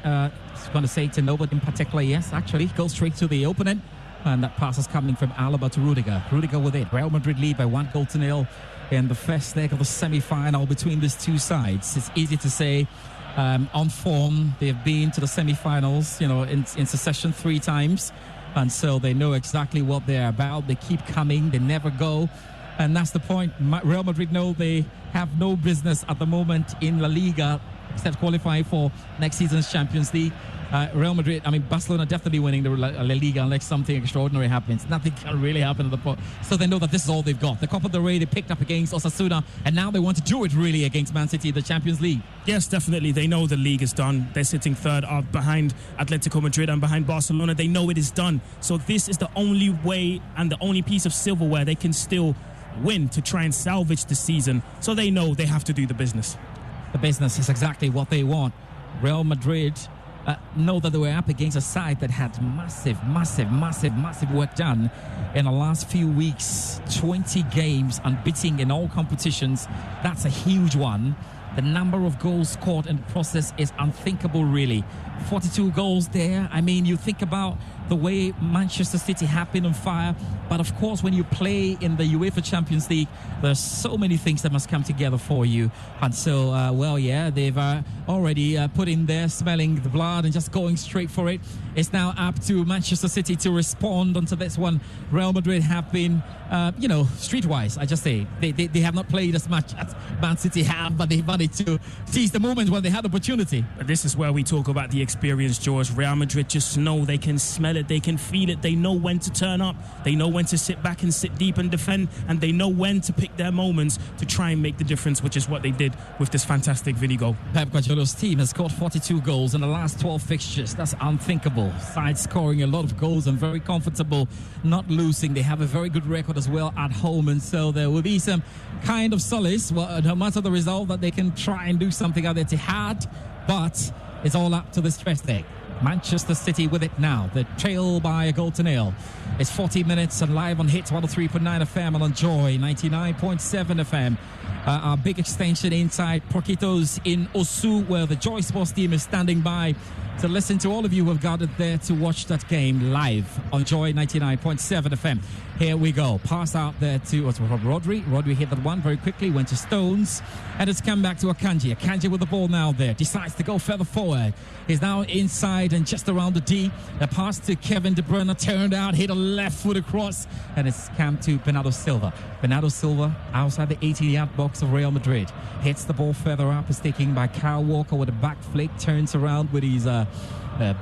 It's going to say to nobody in particular. Yes, actually, goes straight to the opponent. And that pass is coming from Alaba to Rudiger. Rudiger with it. Real Madrid lead by 1-0 in the first leg of the semi-final between these two sides. It's easy to say. On form, they've been to the semi-finals, in succession 3 times, and so they know exactly what they're about. They keep coming, they never go, and that's the point. Real Madrid know they have no business at the moment in La Liga except qualifying for next season's Champions League. Real Madrid, Barcelona definitely winning the La Liga unless something extraordinary happens. Nothing can really happen at the point. So they know that this is all they've got. The Copa del Rey they picked up against Osasuna, and now they want to do it really against Man City, the Champions League. Yes, definitely. They know the league is done. They're sitting third behind Atletico Madrid and behind Barcelona. They know it is done. So this is the only way and the only piece of silverware they can still win to try and salvage the season. So they know they have to do the business. The business is exactly what they want. Real Madrid know that they were up against a side that had massive work done in the last few weeks. 20 games unbeaten in all competitions. That's a huge one. The number of goals scored in the process is unthinkable, really. 42 goals there. You think about the way Manchester City have been on fire. But of course, when you play in the UEFA Champions League, there's so many things that must come together for you. And so, they've already put in there, smelling the blood and just going straight for it. It's now up to Manchester City to respond onto this one. Real Madrid have been, streetwise, I just say. They have not played as much as Man City have, but they've managed to seize the moment when they had opportunity. But this is where we talk about the experience, George. Real Madrid just know, they can smell it, they can feel it, they know when to turn up, they know when to sit back and sit deep and defend, and they know when to pick their moments to try and make the difference, which is what they did with this fantastic Vini goal. Pep Guardiola's team has scored 42 goals in the last 12 fixtures. That's unthinkable. Side scoring a lot of goals and very comfortable, not losing. They have a very good record as well at home, and so there will be some kind of solace, no matter the result, that they can try and do something at Etihad, but it's all up to the stress leg. Manchester City with it now. They trail by 1-0. It's 40 minutes and live on Hits 103.9 FM and on Joy 99.7 FM. Our big extension inside Porquitos in Osu, where the Joy Sports team is standing by to listen to all of you who have gathered there to watch that game live on Joy 99.7 FM. Here we go. Pass out there to Rodri. Rodri hit that one very quickly, went to Stones, and it's come back to Akanji. Akanji with the ball now there. Decides to go further forward. He's now inside and just around the D. The pass to Kevin De Bruyne turned out, hit a left foot across, and it's come to Bernardo Silva. Bernardo Silva outside the 80-yard box of Real Madrid. Hits the ball further up. Is taken by Kyle Walker with a back flick. Turns around with his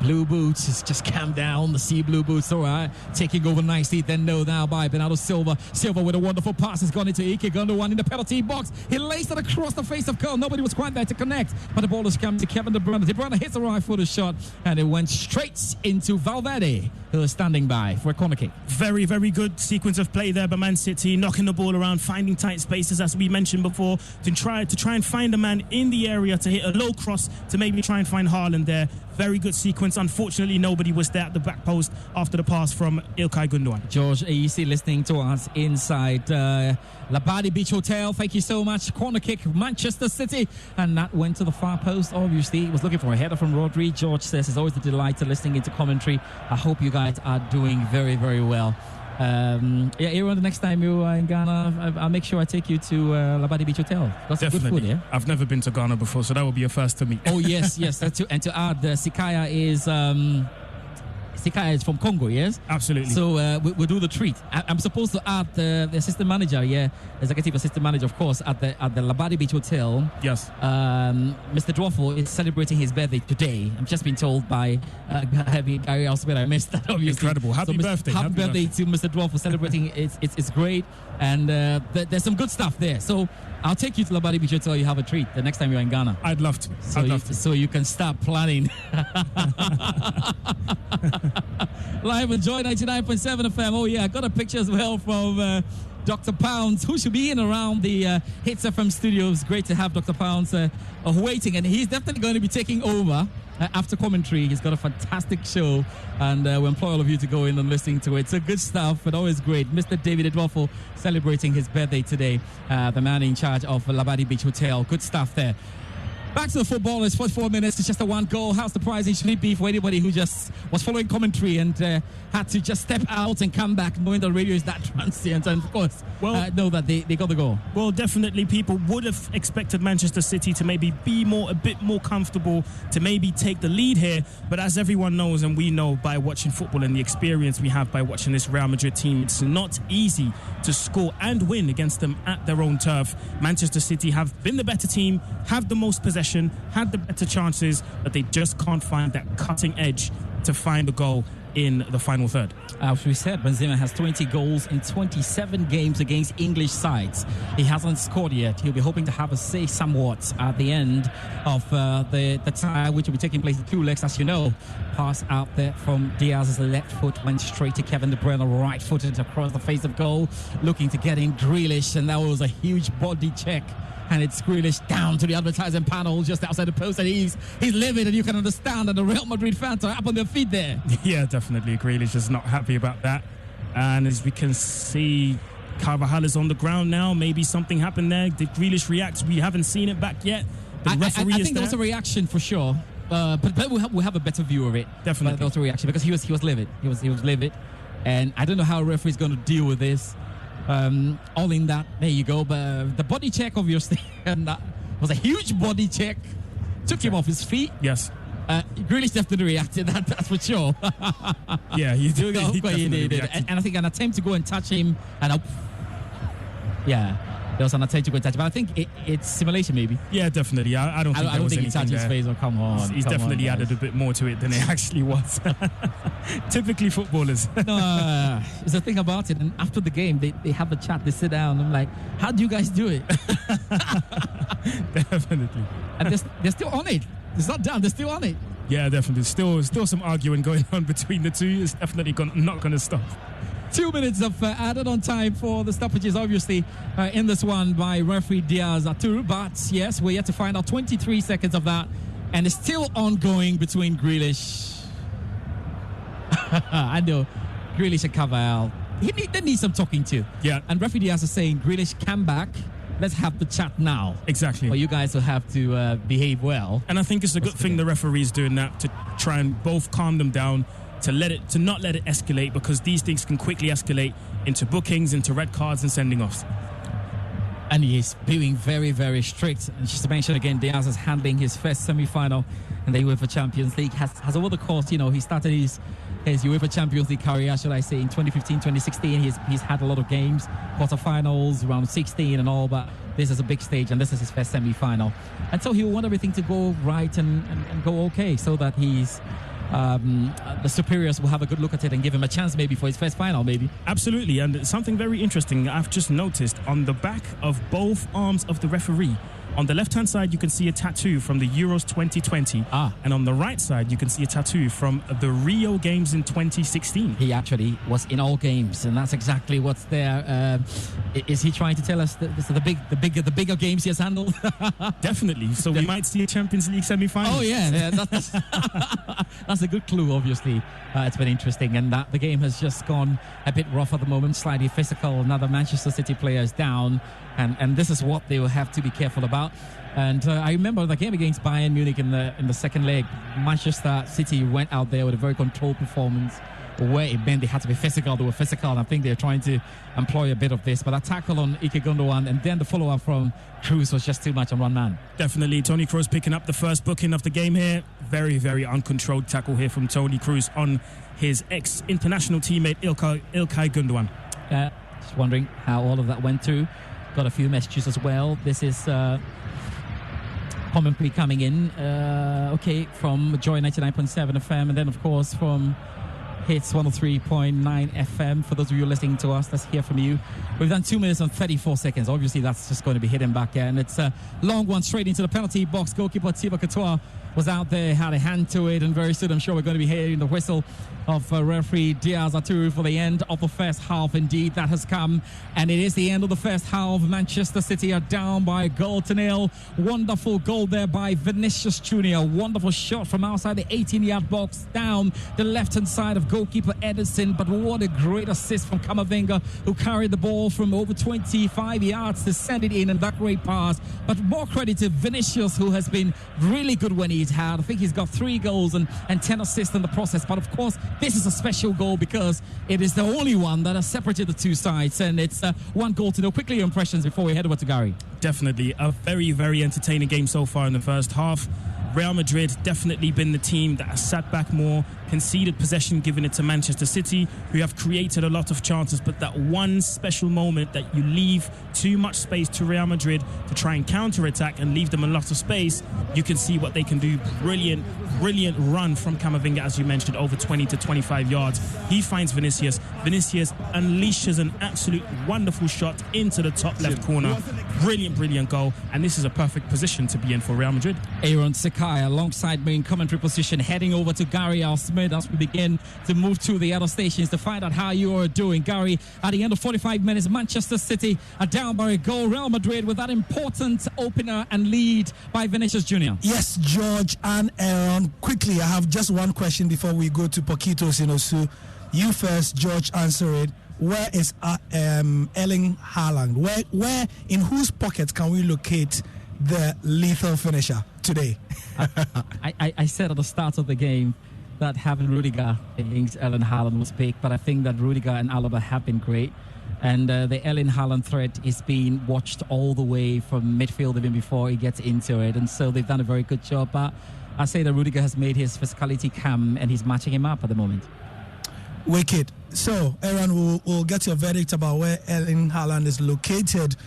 Blue Boots has just calmed down. The Sea Blue Boots, all right, taking over nicely. Then now by Bernardo Silva. Silva with a wonderful pass has gone into Ike Gundogan in the penalty box. He laced it across the face of goal. Nobody was quite there to connect, but the ball has come to Kevin De Bruyne. De Bruyne hits a right-footed shot, and it went straight into Valverde, who is standing by for a corner kick. Very, very good sequence of play there by Man City, knocking the ball around, finding tight spaces, as we mentioned before, to try and find a man in the area to hit a low cross to maybe try and find Haaland there. Very good sequence. Unfortunately, nobody was there at the back post after the pass from Ilkay Gundogan. George AEC listening to us inside Labadi Beach Hotel. Thank you so much. Corner kick, Manchester City. And that went to the far post, obviously. He was looking for a header from Rodri. George says it's always a delight to listening into commentary. I hope you guys are doing very, very well. Aaron, the next time you are in Ghana, I'll make sure I take you to Labadi Beach Hotel. That's Definitely. Good food, yeah? I've never been to Ghana before, so that will be a first to me. Oh, yes. And to add, Sikaya is from Congo, yes? Absolutely. So we'll do the treat. I'm supposed to add the assistant manager, executive assistant manager, of course, at the Labadi Beach Hotel. Yes. Mr. Dwafo is celebrating his birthday today. I've just been told by Gary Elsbeth. I missed that, obviously. Incredible. Happy birthday. Happy birthday to Mr. Dwafo celebrating. It's great. And there's some good stuff there. So I'll take you to Labadi Beach Hotel. You have a treat the next time you're in Ghana. I'd love to. So you can start planning. Live and Joy 99.7 FM. Oh, yeah, I got a picture as well from Dr. Pounds, who should be in around the Hits FM studios. Great to have Dr. Pounds waiting, and he's definitely going to be taking over after commentary. He's got a fantastic show, and we employ all of you to go in and listen to it. So good stuff, but always great. Mr. David Edwafo celebrating his birthday today, the man in charge of Labadi Beach Hotel. Good stuff there. Back to the football. It's 44 minutes. It's just a one goal. How surprising should it be for anybody who just was following commentary and had to just step out and come back, knowing the radio is that transient, and of course know that they got the goal? Well, definitely people would have expected Manchester City to maybe be a bit more comfortable, to maybe take the lead here. But as everyone knows, and we know by watching football and the experience we have by watching this Real Madrid team, it's not easy to score and win against them at their own turf. Manchester City have been the better team, have the most possession, had the better chances, but they just can't find that cutting edge to find the goal in the final third. As we said, Benzema has 20 goals in 27 games against English sides. He hasn't scored yet. He'll be hoping to have a say somewhat at the end of the tie, which will be taking place in two legs, as you know. Pass out there from Diaz's left foot, went straight to Kevin De Bruyne, right-footed across the face of goal, looking to get in Grealish, and that was a huge body check. And it's Grealish down to the advertising panel just outside the post, and he's livid, and you can understand that the Real Madrid fans are up on their feet there. Yeah, definitely. Grealish is not happy about that. And as we can see, Carvajal is on the ground now. Maybe something happened there. Did Grealish react? We haven't seen it back yet. The referee I think there was a reaction for sure. But we'll have a better view of it. Definitely. There was a reaction because he was livid. He was livid. And I don't know how a referee is going to deal with this. All in that, there you go. But the body check, obviously, and that was a huge body check. Took him off his feet. Yes. Grealish definitely reacted, that's for sure. Yeah, he did. And I think an attempt to go and touch him, and there was an attempt to go and touch him. But I think it's simulation, maybe. Yeah, definitely. I don't think he touched his face. Or come on, he's definitely added a bit more to it than it actually was. Typically footballers. No, it's the thing about it. And after the game, they have a chat. They sit down. I'm like, how do you guys do it? Definitely. And they're still on it. It's not done. They're still on it. Yeah, definitely. Still some arguing going on between the two. It's definitely not going to stop. 2 minutes of added on time for the stoppages, obviously, in this one by referee Diaz Atur. But yes, we're yet to find out 23 seconds of that. And it's still ongoing between Grealish. I know. Grealish and Carvajal. They need some talking to. Yeah. And referee Diaz is saying, Grealish, come back. Let's have the chat now. Exactly. Or you guys will have to behave well. And I think it's a good thing the referee's doing that, to try and both calm them down, to not let it escalate, because these things can quickly escalate into bookings, into red cards and sending offs. And he's being very, very strict. And just to mention again, Diaz is handling his first semi-final in the UEFA Champions League. Has over the course, he started his UEFA Champions League career, shall I say, in 2015, 2016. He's had a lot of games, quarterfinals, round 16 and all, but this is a big stage, and this is his first semi-final. And so he'll want everything to go right and go okay, so that he's the superiors will have a good look at it and give him a chance maybe for his first final, maybe. Absolutely, and something very interesting I've just noticed on the back of both arms of the referee. On the left-hand side, you can see a tattoo from the Euros 2020. And on the right side, you can see a tattoo from the Rio Games in 2016. He actually was in all games, and that's exactly what's there. Is he trying to tell us that this is the bigger games he has handled? Definitely. So we might see a Champions League semi-final. Oh, yeah. That's a good clue, obviously. It's been interesting, and that the game has just gone a bit rough at the moment, slightly physical. Another Manchester City player is down, and this is what they will have to be careful about. And I remember the game against Bayern Munich in the second leg. Manchester City went out there with a very controlled performance, where it meant they had to be physical. They were physical, and I think they're trying to employ a bit of this. But that tackle on Ike Gundogan and then the follow-up from Kroos was just too much on one man. Definitely. Toni Kroos picking up the first booking of the game here. Very, very uncontrolled tackle here from Toni Kroos on his ex-international teammate Ilkay Gundogan. Just wondering how all of that went through. Got a few messages as well. This is commentary coming in. From Joy 99.7 FM, and then, of course, from Hits 103.9 FM. For those of you listening to us, let's hear from you. We've done 2 minutes and 34 seconds. Obviously, that's just going to be hidden back there. And it's a long one straight into the penalty box. Goalkeeper Thibaut Courtois was out there, had a hand to it, and very soon I'm sure we're going to be hearing the whistle of referee Diaz Arturo for the end of the first half. Indeed, that has come, and it is the end of the first half. Manchester City are down by a goal to nil. Wonderful goal there by Vinicius Junior. Wonderful shot from outside the 18-yard box down the left-hand side of goalkeeper Ederson. But what a great assist from Camavinga, who carried the ball from over 25 yards to send it in, and that great pass. But more credit to Vinicius, who has been really good when he's had. I think he's got 3 goals and 10 assists in the process. But of course, this is a special goal because it is the only one that has separated the two sides, and it's 1 goal to nil. Quickly, your impressions before we head over to Gary. Definitely a very, very entertaining game so far in the first half. Real Madrid definitely been the team that has sat back more, conceded possession, giving it to Manchester City, who have created a lot of chances, but that one special moment that you leave too much space to Real Madrid to try and counter-attack and leave them a lot of space, you can see what they can do. Brilliant run from Camavinga, as you mentioned, over 20 to 25 yards. He finds Vinicius. Vinicius unleashes an absolute wonderful shot into the top left corner. Brilliant goal, and this is a perfect position to be in for Real Madrid. Aaron Sakai alongside me in commentary position, heading over to Gary Al Smith as we begin to move to the other stations to find out how you are doing. Gary, at the end of 45 minutes, Manchester City are down by a goal. Real Madrid with that important opener and lead by Vinicius Junior. Yes, George and Aaron. Quickly, I have just one question before we go to Poquitos in Osu. You first, George, answer it. Where is Erling Haaland? Where in whose pocket can we locate the lethal finisher today? I said at the start of the game that having Rudiger against Erling Haaland was big, but I think that Rudiger and Alaba have been great. And the Erling Haaland threat is being watched all the way from midfield even before he gets into it. And so they've done a very good job. But I say that Rudiger has made his physicality come and he's matching him up at the moment. Wicked. So, Aaron, we'll get your verdict about where Erling Haaland is located.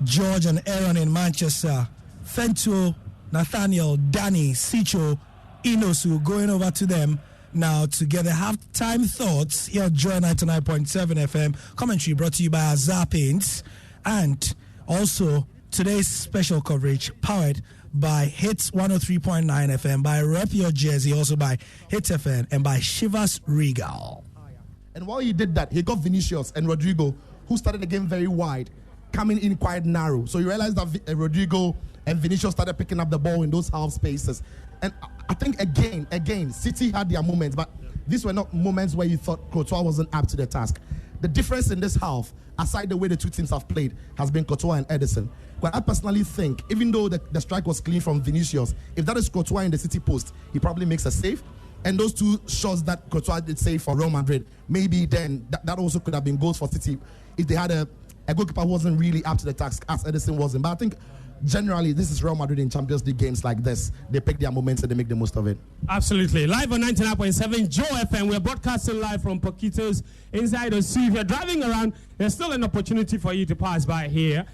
George and Aaron in Manchester. Fento, Nathaniel, Danny, Sicho, Inosu, going over to them now to get the halftime thoughts here at Joy 99.7 FM. Commentary brought to you by Azar Paints. And also today's special coverage powered by Hits 103.9 FM, by Rep Your Jersey, also by Hits FM, and by Chivas Regal. And while he did that, he got Vinicius and Rodrigo, who started the game very wide, coming in quite narrow. So you realize that Rodrigo and Vinicius started picking up the ball in those half spaces. And I think again, City had their moments, but these were not moments where you thought Courtois wasn't up to the task. The difference in this half, aside the way the two teams have played, has been Courtois and Ederson. But I personally think, even though the strike was clean from Vinicius, if that is Courtois in the City post, he probably makes a save. And those 2 shots that Courtois did save for Real Madrid, maybe then that also could have been goals for City if they had a goalkeeper who wasn't really up to the task as Ederson wasn't. But I think generally this is Real Madrid in Champions League games like this. They pick their moments and they make the most of it. Absolutely. Live on 99.7 Joy FM. We're broadcasting live from Poquitos inside Osu. If you're driving around, there's still an opportunity for you to pass by here.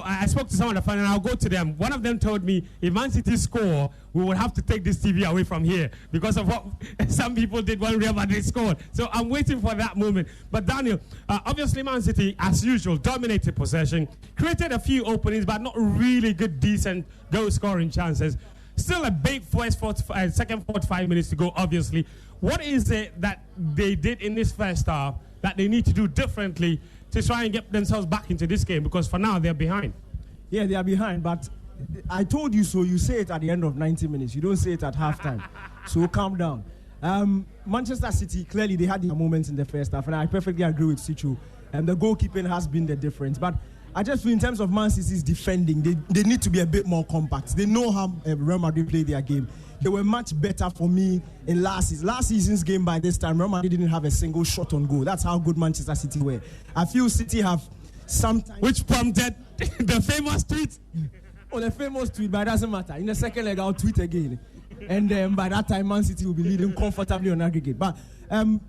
I spoke to some of the fans, and I'll go to them. One of them told me, if Man City score, we will have to take this TV away from here because of what some people did when Real Madrid scored. So I'm waiting for that moment. But Daniel, obviously Man City, as usual, dominated possession, created a few openings, but not really good, decent goal-scoring chances. Still a big second 45 minutes to go, obviously. What is it that they did in this first half that they need to do differently to try and get themselves back into this game? Because for now, they're behind. Yeah, they are behind, but I told you so. You say it at the end of 90 minutes. You don't say it at halftime. So calm down. Manchester City, clearly they had their moments in the first half, and I perfectly agree with Sichu. The goalkeeping has been the difference. But I just feel in terms of Man City's defending, they need to be a bit more compact. They know how Real Madrid play their game. They were much better for me in last season's game. By this time, Real Madrid didn't have a single shot on goal. That's how good Manchester City were. I feel City have sometimes... Which prompted the famous tweet? Oh, the famous tweet, but it doesn't matter. In the second leg, I'll tweet again. And by that time, Man City will be leading comfortably on aggregate. But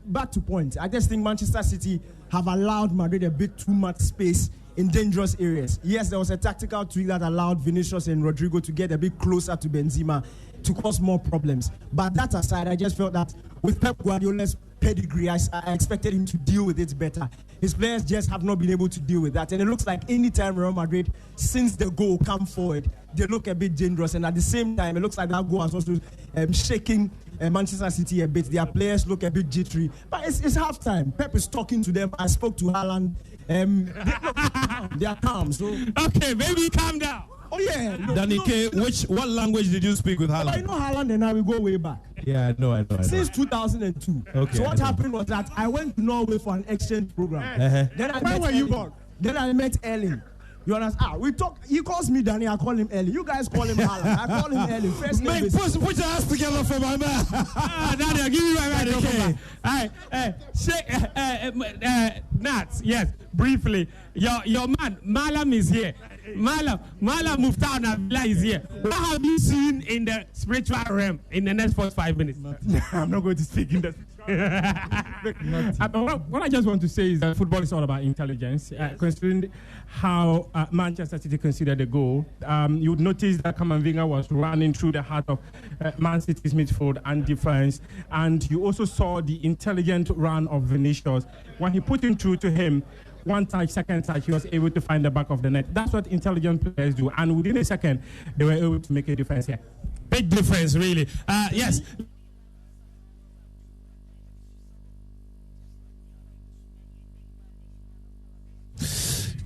back to point. I just think Manchester City have allowed Madrid a bit too much space in dangerous areas. Yes, there was a tactical tweak that allowed Vinicius and Rodrigo to get a bit closer to Benzema to cause more problems. But that aside, I just felt that with Pep Guardiola's pedigree, I expected him to deal with it better. His players just have not been able to deal with that. And it looks like any time Real Madrid, since the goal come forward, they look a bit dangerous. And at the same time, it looks like that goal has also shaking Manchester City a bit. Their players look a bit jittery. But it's halftime. Pep is talking to them. I spoke to Haaland. They are calm. So okay, maybe calm down. Oh yeah. Danny K, what language did you speak with Haaland? I know Haaland and I will go way back. Yeah, I know. Since 2002. Okay. So what happened was that I went to Norway for an exchange program. Then Where were you born? Then I met Erling. You understand? We talk. He calls me Danny. I call him Erling. You guys call him Haaland. I call him Erling. First name is... Put your hands together for my man. Daniel, give me my microphone. All right. Nats, yes, briefly. Your man, Malam is here. Malam Muftar Nabila is here. What have you seen in the spiritual realm in the next 45 minutes? I'm not going to speak in that. What I just want to say is that football is all about intelligence. Considering how Manchester City considered the goal, you would notice that Kamavinga was running through the heart of Man City's midfield and defense. And you also saw the intelligent run of Vinicius. When he put him through to him, one touch, second touch, he was able to find the back of the net. That's what intelligent players do. And within a second, they were able to make a difference here. Big difference, really. Yes.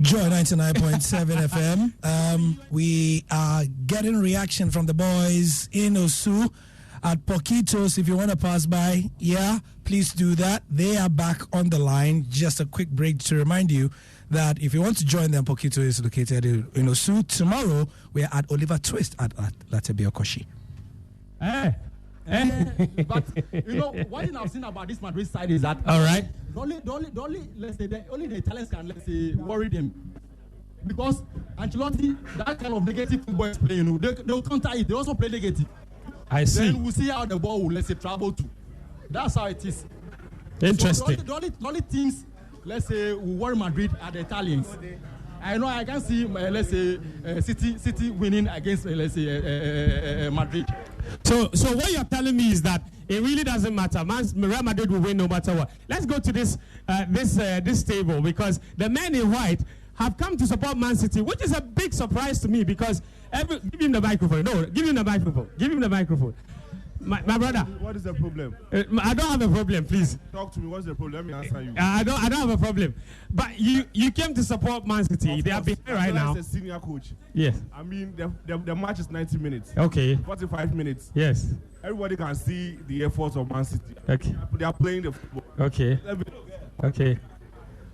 Joy 99.7 FM. We are getting reaction from the boys in Osu at Poquitos. If you want to pass by, please do that. They are back on the line. Just a quick break to remind you that if you want to join them, Poquito is located in Osu. Tomorrow, we are at Oliver Twist at Latebia Koshi. But you know, one thing I've seen about this Madrid side is that all right, the only the Italians can worry them, because Ancelotti, that kind of negative football is playing. They'll counter it. They also play negative. I see. Then we'll see how the ball will travel to. That's how it is. Interesting. So the only things will worry Madrid are the Italians. I know I can see City winning against Madrid. So what you're telling me is that it really doesn't matter. Real Madrid will win no matter what. Let's go to this table, because the men in white have come to support Man City, which is a big surprise to me, because give him the microphone. No, give him the microphone. Give him the microphone. My brother. What is the problem? I don't have a problem, please. Talk to me. What's the problem? Let me answer you. I don't have a problem. But you came to support Man City. They are behind right now. As a senior coach. Yes. I mean, the match is 90 minutes. Okay. 45 minutes. Yes. Everybody can see the efforts of Man City. Okay. They are playing the football. Okay. Okay.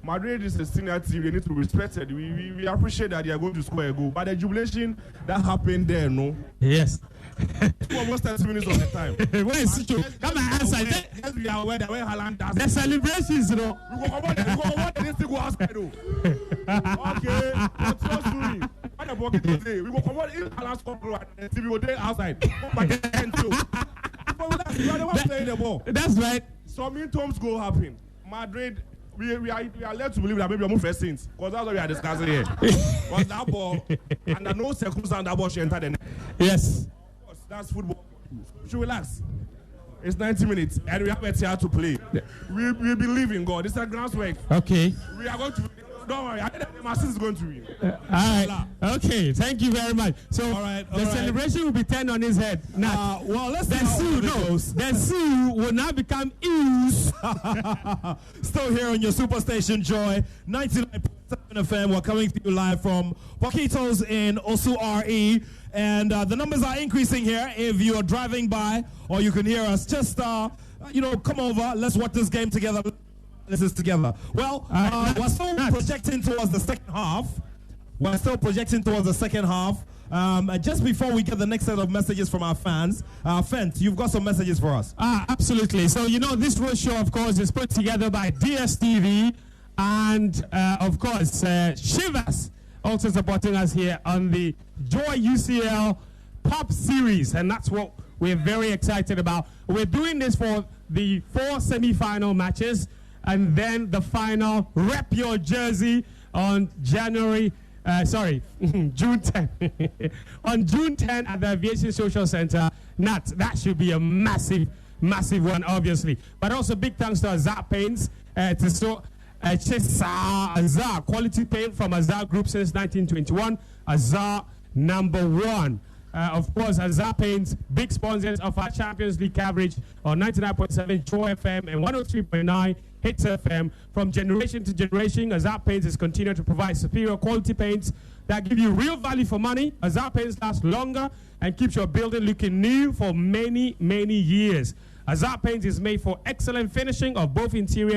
Madrid is a senior team. They need to respect it. We appreciate that they are going to score a goal. But the jubilation that happened there, no? Yes. Almost 30 minutes of the time. Where is Sicho? Come and answer. Yes, we are aware that when Haaland does the celebrations, you know. We go come on, go outside, though. Okay, what's your story? What about it today? We go come on, if Haaland score and we go there outside. But we are the one playing the ball. That's right. Some in terms go happen. Madrid we are led to believe that maybe I'm first since, because that's what we are discussing here. Was that ball, under no circumstance that ball should enter the net. Yes. Of course, that's football. We should relax. It's 90 minutes, and we have a theater to play. We believe in God. It's a groundswork. Okay. We are going to. Don't worry, I think my sister is going to win. All right. Okay. Thank you very much. So the celebration will be turned on his head. Now, well, let's see the how Sioux, it goes. The Sioux will now become Ews. Still here on your Superstation Joy 99.7 FM. We're coming to you live from Poquitos in Osu RE. And the numbers are increasing here. If you are driving by or you can hear us, just, come over. Let's watch this game together. This is together. Well, we're still projecting towards the second half. Just before we get the next set of messages from our fans, Fent, you've got some messages for us. Absolutely. So, this road show, of course, is put together by DSTV and, of course, Shivas also supporting us here on the Joy UCL Pop Series. And that's what we're very excited about. We're doing this for the 4 semi-final matches. And then the final, rep your jersey on June 10. On June 10 at the Aviation Social Center. That should be a massive, massive one, obviously. But also big thanks to Azar Paints, Azar quality paint from Azar Group since 1921. Azar #1. Of course, Azar Paints, big sponsors of our Champions League coverage on 99.7 Joy FM and 103.9 Hits FM. From generation to generation, Azar Paints is continuing to provide superior quality paints that give you real value for money. Azar Paints last longer and keeps your building looking new for many, many years. Azar Paints is made for excellent finishing of both interior